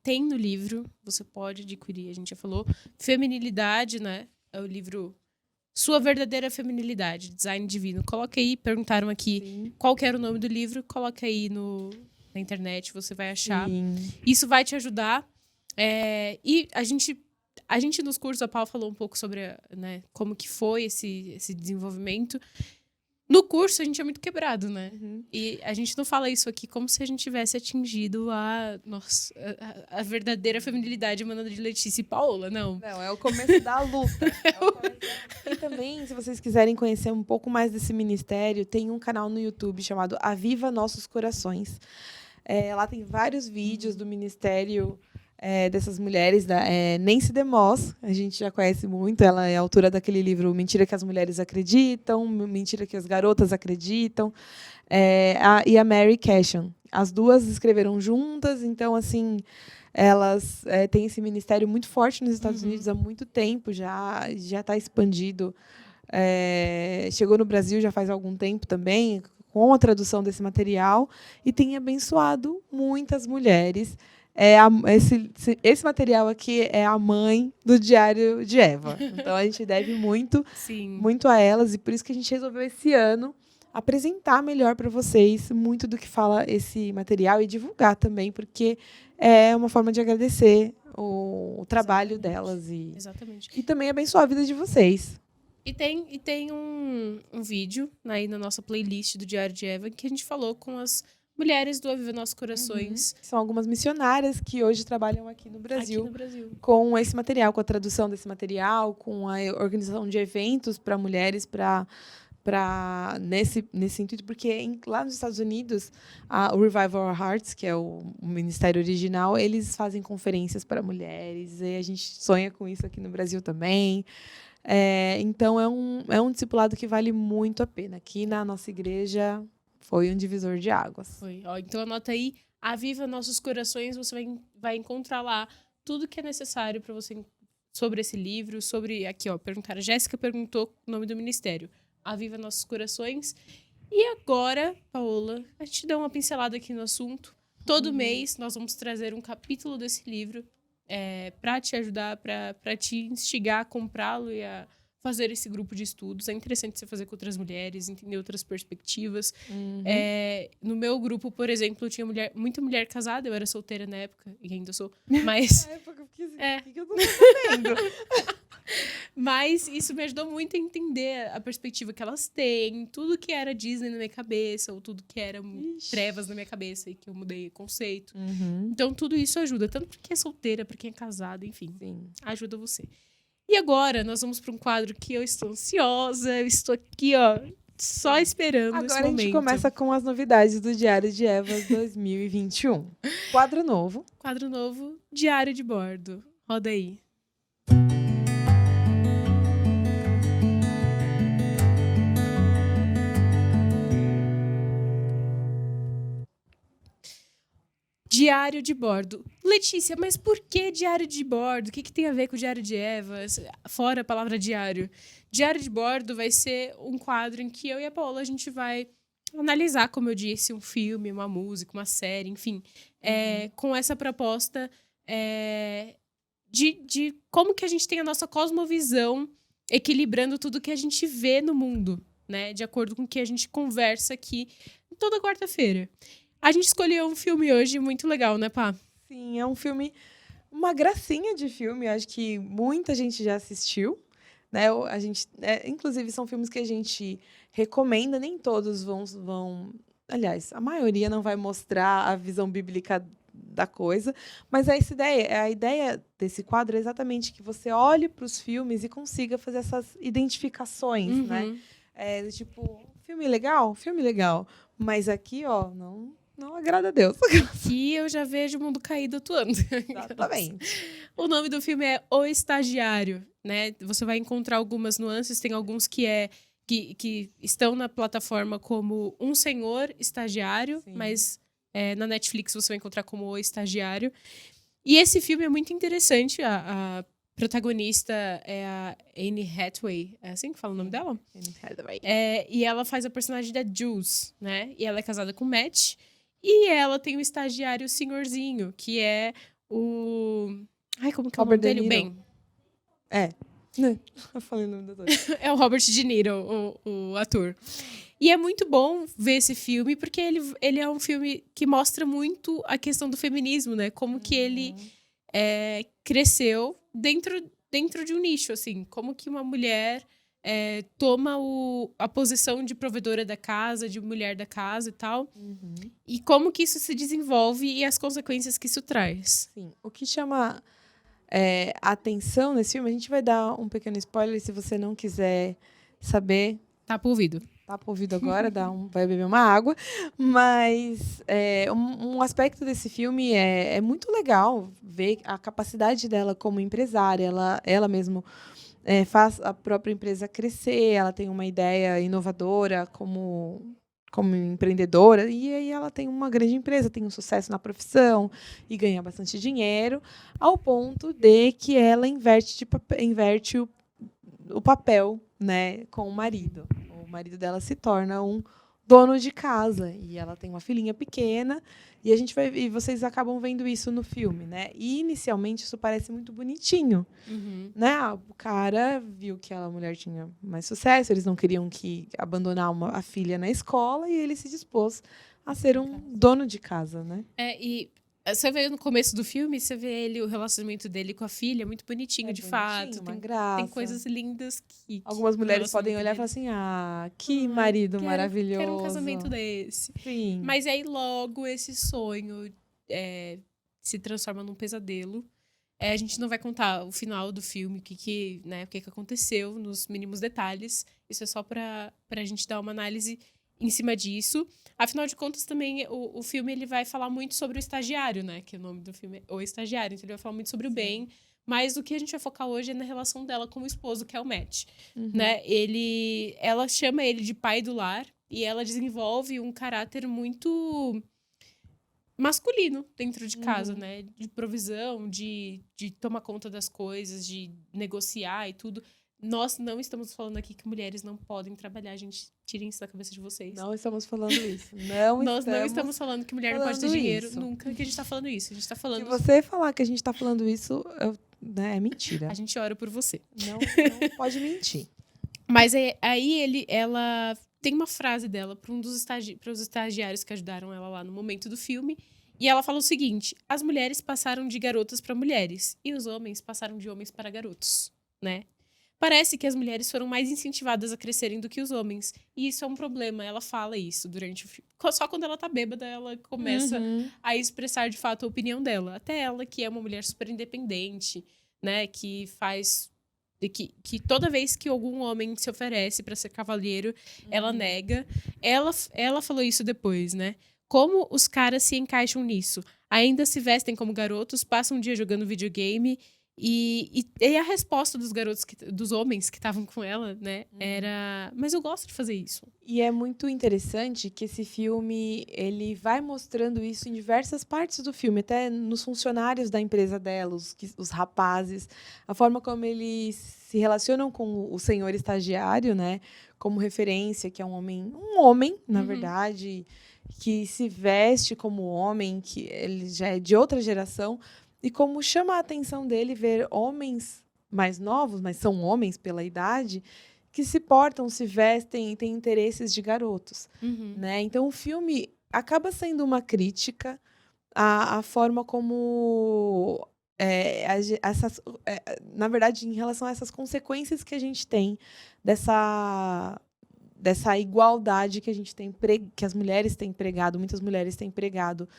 A: tem no livro, você pode adquirir, a gente já falou. Feminilidade, né? É o livro Sua Verdadeira Feminilidade, Design Divino. Coloca aí, perguntaram aqui Sim. qual que era o nome do livro, coloca aí na internet, você vai achar. Sim. Isso vai te ajudar. E a gente nos cursos, a Paula falou um pouco sobre como que foi esse desenvolvimento. No curso, a gente é muito quebrado, né? E a gente não fala isso aqui como se a gente tivesse atingido a verdadeira feminilidade emanando de Letícia e Paola, não.
B: Não, é o começo da luta. E também, se vocês quiserem conhecer um pouco mais desse ministério, tem um canal no YouTube chamado Aviva Nossos Corações. Lá tem vários vídeos do ministério dessas mulheres, Nancy DeMoss, a gente já conhece muito, ela é autora daquele livro Mentira que as Mulheres Acreditam, Mentira que as Garotas Acreditam, e a Mary Cashin. As duas escreveram juntas, então, assim, elas têm esse ministério muito forte nos Estados Unidos há muito tempo, já está expandido. Chegou no Brasil já faz algum tempo também, com a tradução desse material, e tem abençoado muitas mulheres esse material aqui é a mãe do Diário de Eva. Então, a gente deve muito a elas. E por isso que a gente resolveu, esse ano, apresentar melhor para vocês muito do que fala esse material e divulgar também, porque é uma forma de agradecer o trabalho delas e também abençoar a vida de vocês.
A: E tem um vídeo aí na nossa playlist do Diário de Eva que a gente falou com as mulheres do Aviva Nossos Corações.
B: São algumas missionárias que hoje trabalham aqui no Brasil. Com esse material, com a tradução desse material, com a organização de eventos para mulheres, nesse intuito, porque lá nos Estados Unidos, o Revival Our Hearts, que é o ministério original, eles fazem conferências para mulheres, e a gente sonha com isso aqui no Brasil também. Então, é um discipulado que vale muito a pena. Aqui na nossa igreja foi um divisor de águas.
A: Foi. Então, anota aí, Aviva Nossos Corações, você vai encontrar lá tudo que é necessário para você sobre esse livro, aqui, perguntaram. A Jéssica perguntou o nome do ministério. Aviva Nossos Corações. E agora, Paola, a gente dá uma pincelada aqui no assunto. Todo mês nós vamos trazer um capítulo desse livro para te ajudar, para te instigar a comprá-lo e a fazer esse grupo de estudos. É interessante você fazer com outras mulheres, entender outras perspectivas. No meu grupo, por exemplo, tinha muita mulher casada. Eu era solteira na época, e ainda sou. Mas...
B: O que eu tô fazendo?
A: Mas isso me ajudou muito a entender a perspectiva que elas têm, tudo que era Disney na minha cabeça, ou tudo que era trevas na minha cabeça, e que eu mudei o conceito. Então, tudo isso ajuda, tanto para quem é solteira, para quem é casada, enfim.
B: Sim.
A: Ajuda você. E agora, nós vamos para um quadro que eu estou ansiosa, eu estou aqui, só esperando esse momento.
B: Agora a gente começa com as novidades do Diário de Eva 2021. Quadro novo,
A: Diário de Bordo. Roda aí. Diário de bordo. Letícia, mas por que diário de bordo? O que tem a ver com o Diário de Eva? Fora a palavra diário. Diário de bordo vai ser um quadro em que eu e a Paola a gente vai analisar, como eu disse, um filme, uma música, uma série, enfim. Com essa proposta de como que a gente tem a nossa cosmovisão equilibrando tudo que a gente vê no mundo, né? De acordo com o que a gente conversa aqui toda quarta-feira. A gente escolheu um filme hoje muito legal, né, Pá?
B: Sim, é um filme, uma gracinha de filme. Acho que muita gente já assistiu, né? Inclusive, são filmes que a gente recomenda. Nem todos vão... Aliás, a maioria não vai mostrar a visão bíblica da coisa. Mas a ideia desse quadro é exatamente que você olhe para os filmes e consiga fazer essas identificações, né? Tipo, filme legal. Mas aqui, não agrada a Deus.
A: Aqui eu já vejo o mundo caído atuando.
B: Exatamente.
A: O nome do filme é O Estagiário, né? Você vai encontrar algumas nuances, tem alguns que estão na plataforma como Um Senhor Estagiário, Sim. Mas na Netflix você vai encontrar como O Estagiário. E esse filme é muito interessante. A protagonista é a Anne Hathaway. É assim que fala o nome dela?
B: Anne Hathaway.
A: E ela faz a personagem da Jules, né? E ela é casada com o Matt. E ela tem o estagiário senhorzinho, que é o... Ai, como que é o nome dele? O Ben.
B: Eu falei o nome do ator.
A: É o Robert De Niro, o ator. E é muito bom ver esse filme, porque ele é um filme que mostra muito a questão do feminismo, né? Como que ele cresceu dentro de um nicho, assim. Como que uma mulher toma a posição de provedora da casa, de mulher da casa e tal. E como que isso se desenvolve e as consequências que isso traz.
B: Sim. O que chama a atenção nesse filme, a gente vai dar um pequeno spoiler, se você não quiser saber.
A: Tá pro ouvido.
B: Tá pro ouvido agora, vai beber uma água. Mas um aspecto desse filme é muito legal ver a capacidade dela como empresária. Ela mesma faz a própria empresa crescer, ela tem uma ideia inovadora como empreendedora, e aí ela tem uma grande empresa, tem um sucesso na profissão e ganha bastante dinheiro, ao ponto de que ela inverte o papel, né, com o marido. O marido dela se torna um dono de casa. E ela tem uma filhinha pequena. E vocês acabam vendo isso no filme, né? E inicialmente isso parece muito bonitinho.
A: Uhum.
B: Né? O cara viu que a mulher tinha mais sucesso, eles não queriam abandonar a filha na escola e ele se dispôs a ser um dono de casa, né?
A: E você vê no começo do filme, você vê o relacionamento dele com a filha, muito bonitinho, de fato.
B: Uma
A: Tem
B: graça.
A: coisas lindas que
B: algumas mulheres podem olhar e falar assim, que marido maravilhoso.
A: Quero um casamento desse.
B: Sim.
A: Mas aí logo esse sonho se transforma num pesadelo. A gente não vai contar o final do filme, o que aconteceu nos mínimos detalhes. Isso é só pra gente dar uma análise em cima disso. Afinal de contas, também, o filme ele vai falar muito sobre o estagiário, né? Que o nome do filme é O Estagiário. Então, ele vai falar muito sobre o bem. Mas o que a gente vai focar hoje é na relação dela com o esposo, que é o Matt. Né? Ela chama ele de pai do lar. E ela desenvolve um caráter muito masculino dentro de casa, né? De provisão, de tomar conta das coisas, de negociar e tudo. Nós não estamos falando aqui que mulheres não podem trabalhar, gente. Tirem isso da cabeça de vocês.
B: Não estamos falando isso.
A: Nós não estamos falando que mulher não pode ter dinheiro.
B: Isso.
A: Nunca que a gente tá falando isso. A gente tá falando...
B: Se você falar que a gente tá falando isso, é mentira.
A: A gente ora por você.
B: Não pode mentir.
A: Mas aí ela tem uma frase dela para os estagiários que ajudaram ela lá no momento do filme. E ela fala o seguinte: as mulheres passaram de garotas para mulheres e os homens passaram de homens para garotos, né? Parece que as mulheres foram mais incentivadas a crescerem do que os homens. E isso é um problema. Ela fala isso durante o filme. Só quando ela tá bêbada, ela começa a expressar, de fato, a opinião dela. Até ela, que é uma mulher super independente, né? Que faz... Que toda vez que algum homem se oferece para ser cavalheiro, ela nega. Ela falou isso depois, né? Como os caras se encaixam nisso? Ainda se vestem como garotos, passam um dia jogando videogame... E a resposta dos homens que estavam com ela, né, era... Mas eu gosto de fazer isso.
B: E é muito interessante que esse filme, ele vai mostrando isso em diversas partes do filme. Até nos funcionários da empresa dela, os rapazes. A forma como eles se relacionam com o senhor estagiário, né, como referência, que é um homem, na verdade, que se veste como homem, que ele já é de outra geração. E como chama a atenção dele ver homens mais novos, mas são homens pela idade, que se portam, se vestem e têm interesses de garotos. Né? Então, o filme acaba sendo uma crítica à forma como... na verdade, em relação a essas consequências que a gente tem dessa igualdade que a gente tem que as mulheres têm pregado, muitas mulheres têm pregado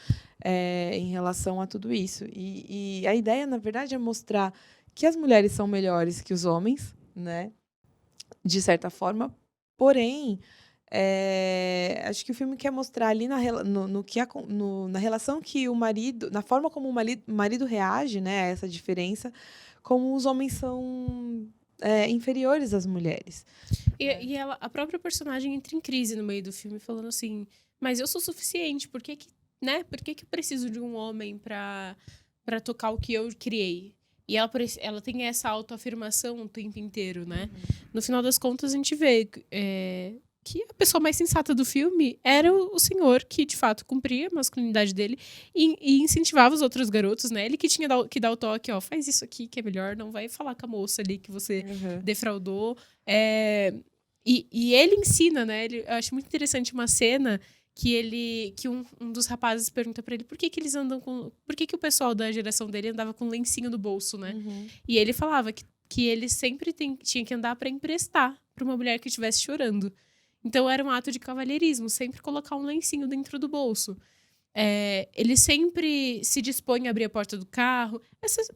B: em relação a tudo isso. E a ideia, na verdade, é mostrar que as mulheres são melhores que os homens, né? De certa forma. Porém, acho que o filme quer mostrar ali na relação que o marido, na forma como o marido reage, né, a essa diferença, como os homens são inferiores às mulheres.
A: E a própria personagem entra em crise no meio do filme, falando assim: mas eu sou suficiente, por que eu preciso de um homem pra tocar o que eu criei? E ela tem essa autoafirmação o tempo inteiro, né? No final das contas, a gente vê que a pessoa mais sensata do filme era o senhor, que de fato cumpria a masculinidade dele e incentivava os outros garotos, né? Ele que tinha que dar o toque, ó, faz isso aqui que é melhor, não vai falar com a moça ali que você defraudou. E ele ensina, né? Eu acho muito interessante uma cena que um dos rapazes pergunta pra ele por que eles andam com... Por que o pessoal da geração dele andava com um lencinho no bolso, né? E ele falava que ele sempre tinha que andar pra emprestar pra uma mulher que estivesse chorando. Então, era um ato de cavalheirismo, sempre colocar um lencinho dentro do bolso. Ele sempre se dispõe a abrir a porta do carro.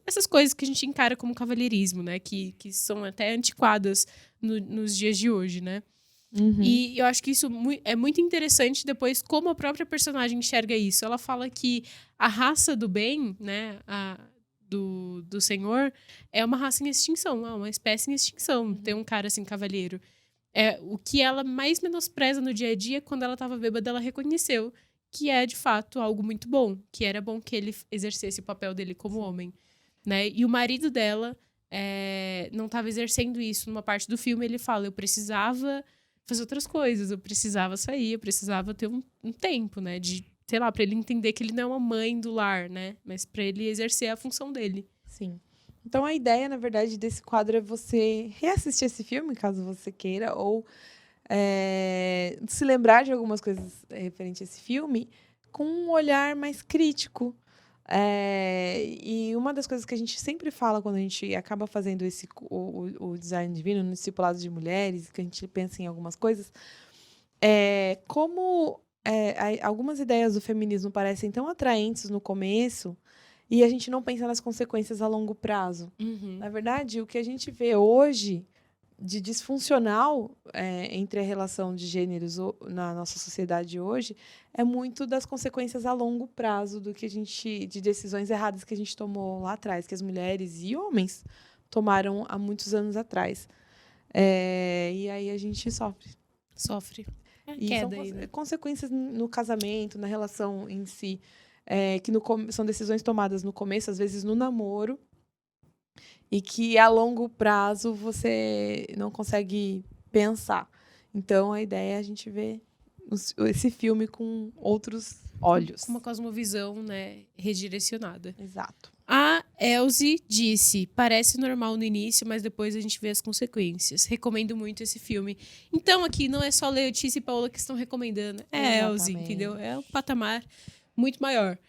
A: Essas coisas que a gente encara como cavalheirismo, né? Que são até antiquadas nos dias de hoje, né? E eu acho que isso é muito interessante depois como a própria personagem enxerga isso. Ela fala que a raça do bem, né? Do Senhor, é uma raça em extinção, uma espécie em extinção. Ter um cara assim, cavalheiro. O que ela mais menospreza no dia a dia, quando ela estava bêbada, ela reconheceu que é, de fato, algo muito bom. Que era bom que ele exercesse o papel dele como homem. Né? E o marido dela não estava exercendo isso. Numa parte do filme, ele fala, eu precisava fazer outras coisas. Eu precisava sair, eu precisava ter um tempo, né? De, sei lá, pra ele entender que ele não é uma mãe do lar, né? Mas pra ele exercer a função dele.
B: Sim. Então, a ideia, na verdade, desse quadro é você reassistir esse filme, caso você queira, ou se lembrar de algumas coisas referentes a esse filme com um olhar mais crítico. E uma das coisas que a gente sempre fala quando a gente acaba fazendo o design divino no discipulado de mulheres, que a gente pensa em algumas coisas, como algumas ideias do feminismo parecem tão atraentes no começo e a gente não pensa nas consequências a longo prazo. Na verdade, o que a gente vê hoje de disfuncional entre a relação de gêneros na nossa sociedade hoje é muito das consequências a longo prazo de decisões erradas que a gente tomou lá atrás, que as mulheres e homens tomaram há muitos anos atrás. E aí a gente sofre.
A: E
B: são consequências no casamento, na relação em si, que são decisões tomadas no começo, às vezes no namoro, e que a longo prazo você não consegue pensar. Então, a ideia é a gente ver esse filme com outros olhos.
A: Com uma cosmovisão, né, redirecionada.
B: Exato.
A: A Elze disse, parece normal no início, mas depois a gente vê as consequências. Recomendo muito esse filme. Então, aqui não é só Letícia e Paola que estão recomendando. É Elze, entendeu? É um patamar muito maior.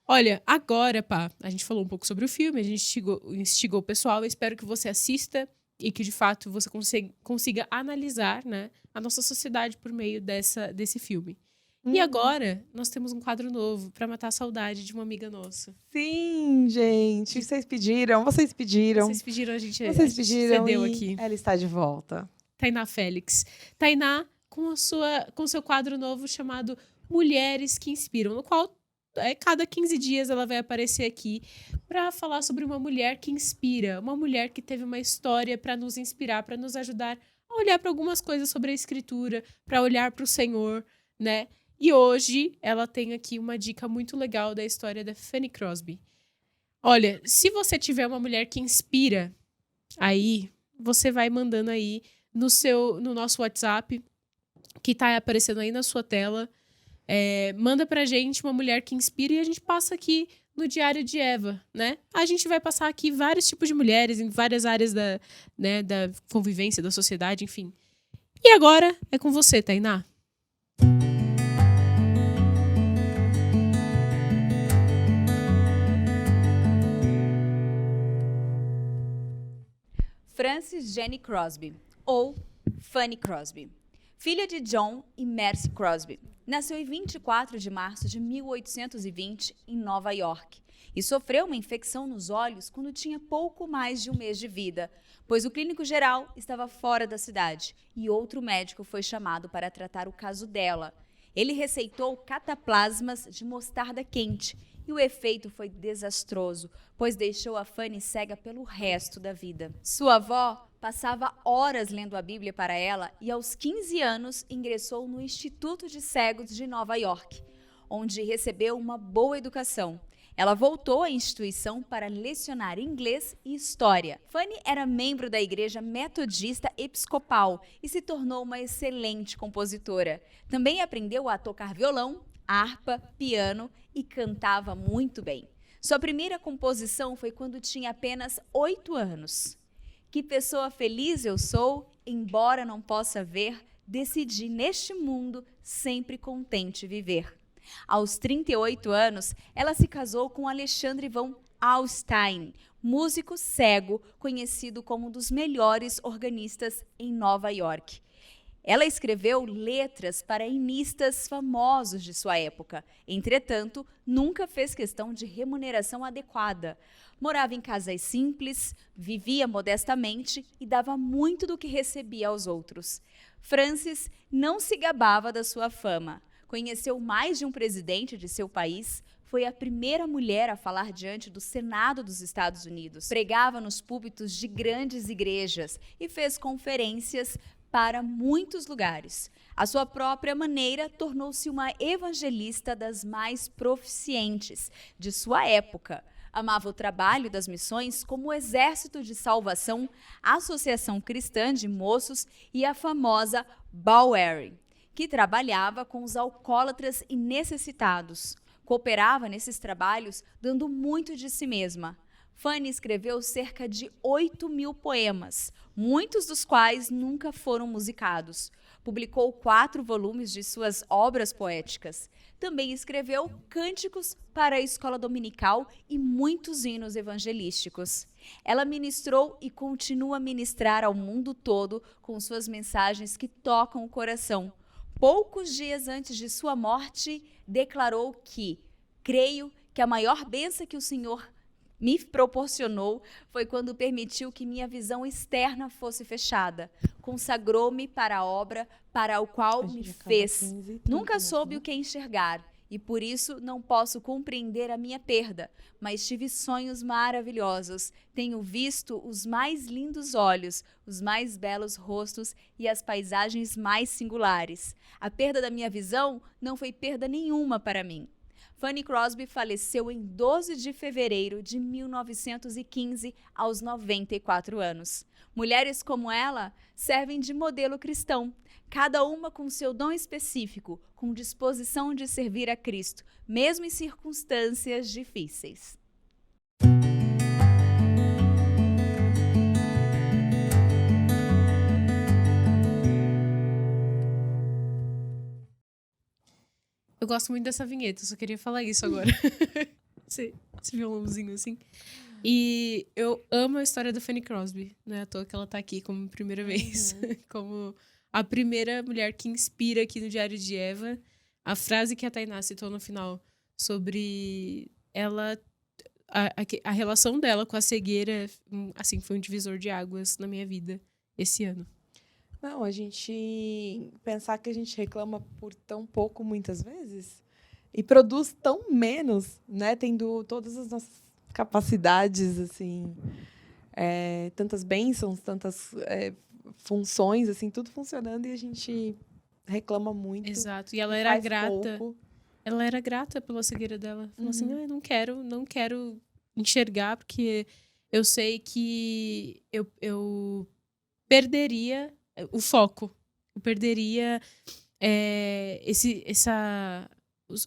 A: Olha, agora, a gente falou um pouco sobre o filme, a gente instigou o pessoal. Eu espero que você assista e que, de fato, você consiga analisar, né, a nossa sociedade por meio desse filme. E agora, nós temos um quadro novo para matar a saudade de uma amiga nossa.
B: Sim, gente. Vocês pediram, a gente cedeu aqui. Ela está de volta.
A: Tainá Félix. Tainá, com seu quadro novo chamado Mulheres que Inspiram, no qual cada 15 dias ela vai aparecer aqui para falar sobre uma mulher que inspira, uma mulher que teve uma história para nos inspirar, para nos ajudar a olhar para algumas coisas sobre a escritura, para olhar para o Senhor, né? E hoje ela tem aqui uma dica muito legal da história da Fanny Crosby. Olha, se você tiver uma mulher que inspira, aí você vai mandando aí no nosso WhatsApp, que tá aparecendo aí na sua tela. Manda pra gente uma mulher que inspira e a gente passa aqui no Diário de Eva, né? A gente vai passar aqui vários tipos de mulheres em várias áreas da convivência, da sociedade, enfim. E agora é com você, Tainá.
C: Frances Jenny Crosby, ou Fanny Crosby. Filha de John e Mercy Crosby, nasceu em 24 de março de 1820 em Nova York e sofreu uma infecção nos olhos quando tinha pouco mais de um mês de vida, pois o clínico geral estava fora da cidade e outro médico foi chamado para tratar o caso dela. Ele receitou cataplasmas de mostarda quente e o efeito foi desastroso, pois deixou a Fanny cega pelo resto da vida. Sua avó passava horas lendo a Bíblia para ela e aos 15 anos ingressou no Instituto de Cegos de Nova York, onde recebeu uma boa educação. Ela voltou à instituição para lecionar inglês e história. Fanny era membro da Igreja Metodista Episcopal e se tornou uma excelente compositora. Também aprendeu a tocar violão, harpa, piano e cantava muito bem. Sua primeira composição foi quando tinha apenas 8 anos. Que pessoa feliz eu sou, embora não possa ver, decidi neste mundo sempre contente viver. Aos 38 anos, ela se casou com Alexandre von Alstein, músico cego, conhecido como um dos melhores organistas em Nova York. Ela escreveu letras para hinistas famosos de sua época. Entretanto, nunca fez questão de remuneração adequada. Morava em casas simples, vivia modestamente e dava muito do que recebia aos outros. Frances não se gabava da sua fama. Conheceu mais de um presidente de seu país, foi a primeira mulher a falar diante do Senado dos Estados Unidos, pregava nos púlpitos de grandes igrejas e fez conferências para muitos lugares. À sua própria maneira, tornou-se uma evangelista das mais proficientes de sua época. Amava o trabalho das missões como o Exército de Salvação, a Associação Cristã de Moços e a famosa Bowery, que trabalhava com os alcoólatras e necessitados. Cooperava nesses trabalhos dando muito de si mesma. Fanny escreveu cerca de 8.000 poemas, muitos dos quais nunca foram musicados. Publicou 4 volumes de suas obras poéticas. Também escreveu cânticos para a escola dominical e muitos hinos evangelísticos. Ela ministrou e continua a ministrar ao mundo todo com suas mensagens que tocam o coração. Poucos dias antes de sua morte, declarou que: creio que a maior bênção que o Senhor me proporcionou foi quando permitiu que minha visão externa fosse fechada. Consagrou-me para a obra para a qual me fez. Nunca soube o que enxergar e por isso não posso compreender a minha perda, mas tive sonhos maravilhosos. Tenho visto os mais lindos olhos, os mais belos rostos e as paisagens mais singulares. A perda da minha visão não foi perda nenhuma para mim. Fanny Crosby faleceu em 12 de fevereiro de 1915, aos 94 anos. Mulheres como ela servem de modelo cristão, cada uma com seu dom específico, com disposição de servir a Cristo, mesmo em circunstâncias difíceis.
A: Eu gosto muito dessa vinheta, eu só queria falar isso agora. esse violãozinho assim. E eu amo a história da Fanny Crosby, né? À toa que ela tá aqui como primeira vez. Como a primeira mulher que inspira aqui no Diário de Eva. A frase que a Tainá citou no final sobre ela... A relação dela com a cegueira, assim, foi um divisor de águas na minha vida esse ano.
B: Não, a gente pensar que a gente reclama por tão pouco muitas vezes e produz tão menos, né? Tendo todas as nossas capacidades, assim, tantas bênçãos, tantas funções, assim, tudo funcionando e a gente reclama muito.
A: Exato. E ela era grata. Pouco. Ela era grata pela cegueira dela. Falou assim, não quero enxergar porque eu sei que eu perderia o foco. Eu perderia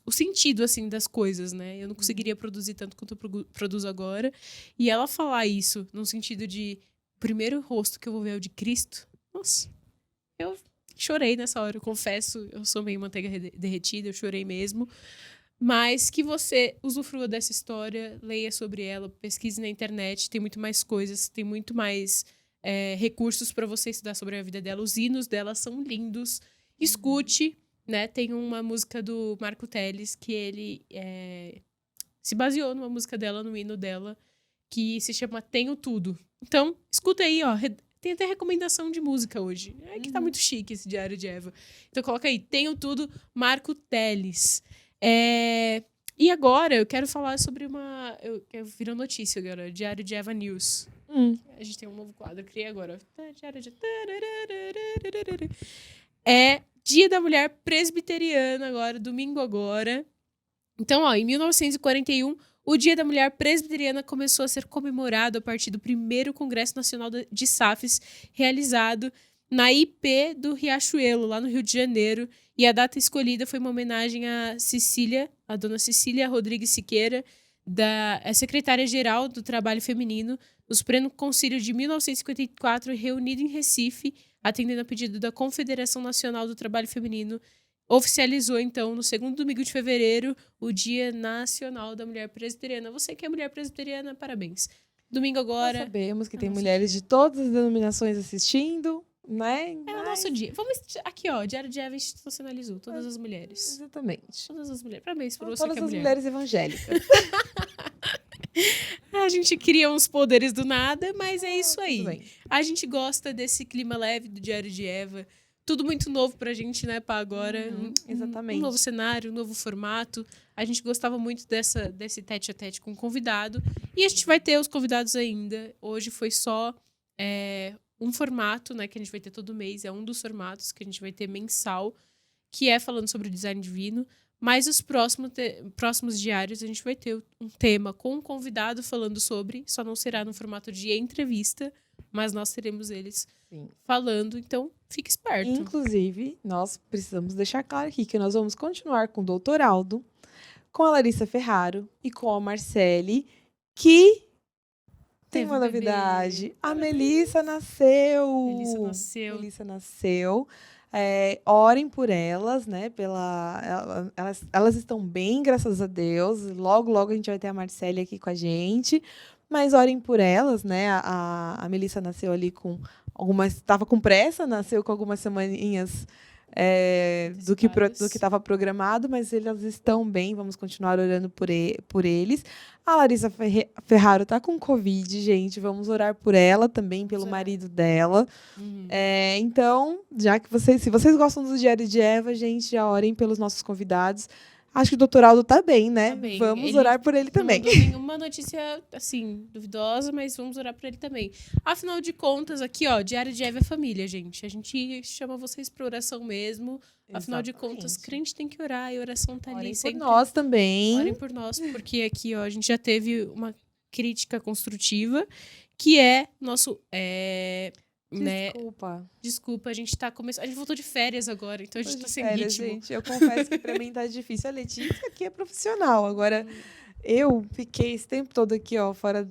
A: o sentido, assim, das coisas, né? Eu não conseguiria produzir tanto quanto eu produzo agora. E ela falar isso, no sentido de o primeiro rosto que eu vou ver é o de Cristo. Nossa, eu chorei nessa hora, eu confesso. Eu sou meio manteiga derretida, eu chorei mesmo. Mas que você usufrua dessa história, leia sobre ela, pesquise na internet. Tem muito mais coisas, tem muito mais... recursos para você estudar sobre a vida dela. Os hinos dela são lindos. Escute, né? Tem uma música do Marco Teles que ele se baseou numa música dela, no hino dela, que se chama Tenho Tudo. Então, escuta aí, ó. Tem até recomendação de música hoje. Que tá muito chique esse Diário de Eva. Então, coloca aí, Tenho Tudo, Marco Teles. E agora, eu quero falar sobre virou notícia agora, Diário de Eva News. A gente tem um novo quadro, criei agora. É Dia da Mulher Presbiteriana agora, domingo agora. Então, ó, em 1941, o Dia da Mulher Presbiteriana começou a ser comemorado a partir do primeiro Congresso Nacional de SAFs, realizado na IP do Riachuelo, lá no Rio de Janeiro. E a data escolhida foi uma homenagem a dona Cecília Rodrigues Siqueira, secretária-geral do Trabalho Feminino, no Supremo Concílio de 1954, reunido em Recife, atendendo a pedido da Confederação Nacional do Trabalho Feminino, oficializou, então, no segundo domingo de fevereiro, o Dia Nacional da Mulher Presbiteriana. Você que é mulher presbiteriana, parabéns. Domingo agora...
B: Nós sabemos que tem mulheres de todas as denominações assistindo, né?
A: É o nosso dia. Aqui, ó, Diário de Eva institucionalizou todas as mulheres.
B: Exatamente.
A: Todas as mulheres. Parabéns por você
B: todas
A: que é
B: as
A: mulher.
B: Mulheres evangélicas.
A: A gente cria uns poderes do nada, mas é isso aí. A gente gosta desse clima leve do Diário de Eva. Tudo muito novo pra gente, né, Pá, agora.
B: Exatamente.
A: Um novo cenário, um novo formato. A gente gostava muito desse tete-a-tete com o convidado. E a gente vai ter os convidados ainda. Hoje foi só um formato, né, que a gente vai ter todo mês. É um dos formatos que a gente vai ter mensal, que é falando sobre o design divino. Mas os próximos diários a gente vai ter um tema com um convidado falando sobre, só não será no formato de entrevista, mas nós teremos eles
B: Sim.
A: falando, então fique esperto.
B: Inclusive, nós precisamos deixar claro aqui que nós vamos continuar com o Doutor Aldo, com a Larissa Ferraro e com a Marcele, que tem
A: Teve
B: uma
A: bebê.
B: novidade. A Melissa nasceu.
A: Melissa nasceu.
B: Orem por elas, né? Elas estão bem, graças a Deus. Logo, logo a gente vai ter a Marcele aqui com a gente. Mas orem por elas, né? A Melissa nasceu ali com algumas... Estava com pressa, nasceu com algumas semaninhas do que estava programado, mas elas estão bem, vamos continuar orando por eles. A Larissa Ferraro está com Covid, gente, vamos orar por ela também, pelo marido dela.
A: Uhum.
B: Então, já que se vocês gostam do Diário de Eva, gente, já orem pelos nossos convidados. Acho que o Dr. Aldo tá bem, né?
A: Tá bem.
B: Vamos orar por ele também.
A: Não mandou nenhuma notícia, assim, duvidosa, mas vamos orar por ele também. Afinal de contas, aqui, ó, Diário de Eva é família, gente. A gente chama vocês pra oração mesmo. Afinal de contas, crente tem que orar e a oração tá ali
B: Orem
A: sempre.
B: por nós também.
A: Orem por nós, porque aqui, ó, a gente já teve uma crítica construtiva, que é nosso... Desculpa, a gente tá começando. A gente voltou de férias agora, então a gente tá sem ritmo.
B: Gente, eu confesso que pra mim tá difícil. A Letícia aqui é profissional. Agora, eu fiquei esse tempo todo aqui, ó, fora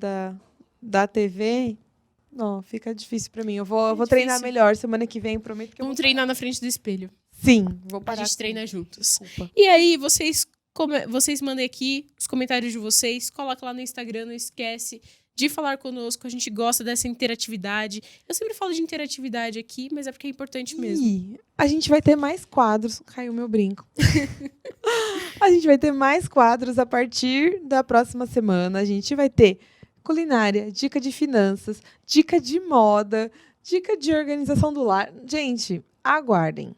B: da TV. Não, fica difícil pra mim. Eu vou treinar melhor. Semana que vem, prometo que eu vou
A: treinar na frente do espelho.
B: Sim, vou parar.
A: A gente treina juntos.
B: Desculpa.
A: E aí, vocês mandem aqui os comentários de vocês, coloca lá no Instagram, não esquece de falar conosco, a gente gosta dessa interatividade. Eu sempre falo de interatividade aqui, mas é porque é importante mesmo.
B: E a gente vai ter mais quadros. Caiu meu brinco. A gente vai ter mais quadros a partir da próxima semana. A gente vai ter culinária, dica de finanças, dica de moda, dica de organização do lar. Gente, aguardem.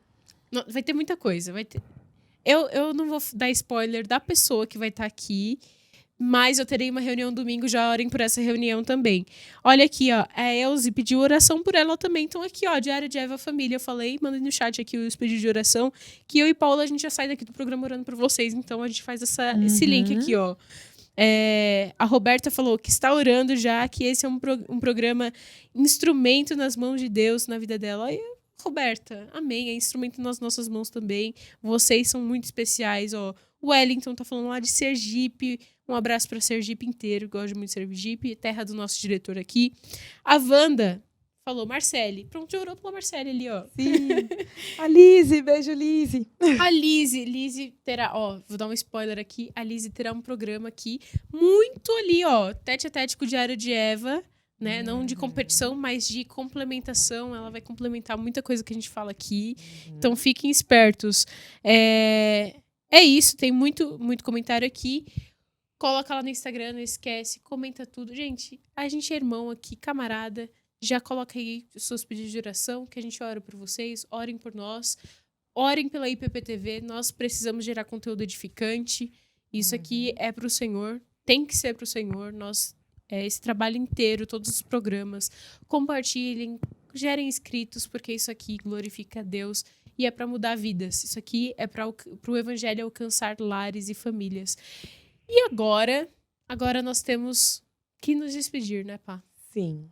A: Não, vai ter muita coisa. Vai ter... Eu não vou dar spoiler da pessoa que vai estar aqui, mas eu terei uma reunião domingo, já orem por essa reunião também. Olha aqui, ó, a Elze pediu oração por ela também. Então aqui, ó, Diário de Eva Família, eu falei, mandei no chat aqui os pedidos de oração, que eu e Paula, a gente já sai daqui do programa orando por vocês. Então a gente faz esse link aqui, ó. A Roberta falou que está orando já, que esse é um programa instrumento nas mãos de Deus na vida dela. Olha, Roberta, amém, é instrumento nas nossas mãos também. Vocês são muito especiais, ó. O Wellington tá falando lá de Sergipe. Um abraço para Sergipe inteiro. Gosto muito de Sergipe, terra do nosso diretor aqui. A Wanda falou, Marcele. Pronto, já orou pela Marcele ali, ó.
B: Sim. A Lise, beijo, Lise.
A: A Lise terá, ó, vou dar um spoiler aqui. A Lise terá um programa aqui muito ali, ó, tete a tete com o Diário de Eva, né? Não de competição, mas de complementação. Ela vai complementar muita coisa que a gente fala aqui. Então fiquem espertos. É isso, tem muito comentário aqui. Coloca lá no Instagram, não esquece, comenta tudo. Gente, a gente é irmão aqui, camarada. Já coloca aí os seus pedidos de oração, que a gente ora por vocês. Orem por nós. Orem pela IPPTV. Nós precisamos gerar conteúdo edificante. Isso aqui é pro Senhor. Tem que ser pro Senhor. Esse trabalho inteiro, todos os programas. Compartilhem, gerem inscritos, porque isso aqui glorifica a Deus. E é para mudar vidas. Isso aqui é para o Evangelho alcançar lares e famílias. E agora nós temos que nos despedir, né, Pá?
B: Sim.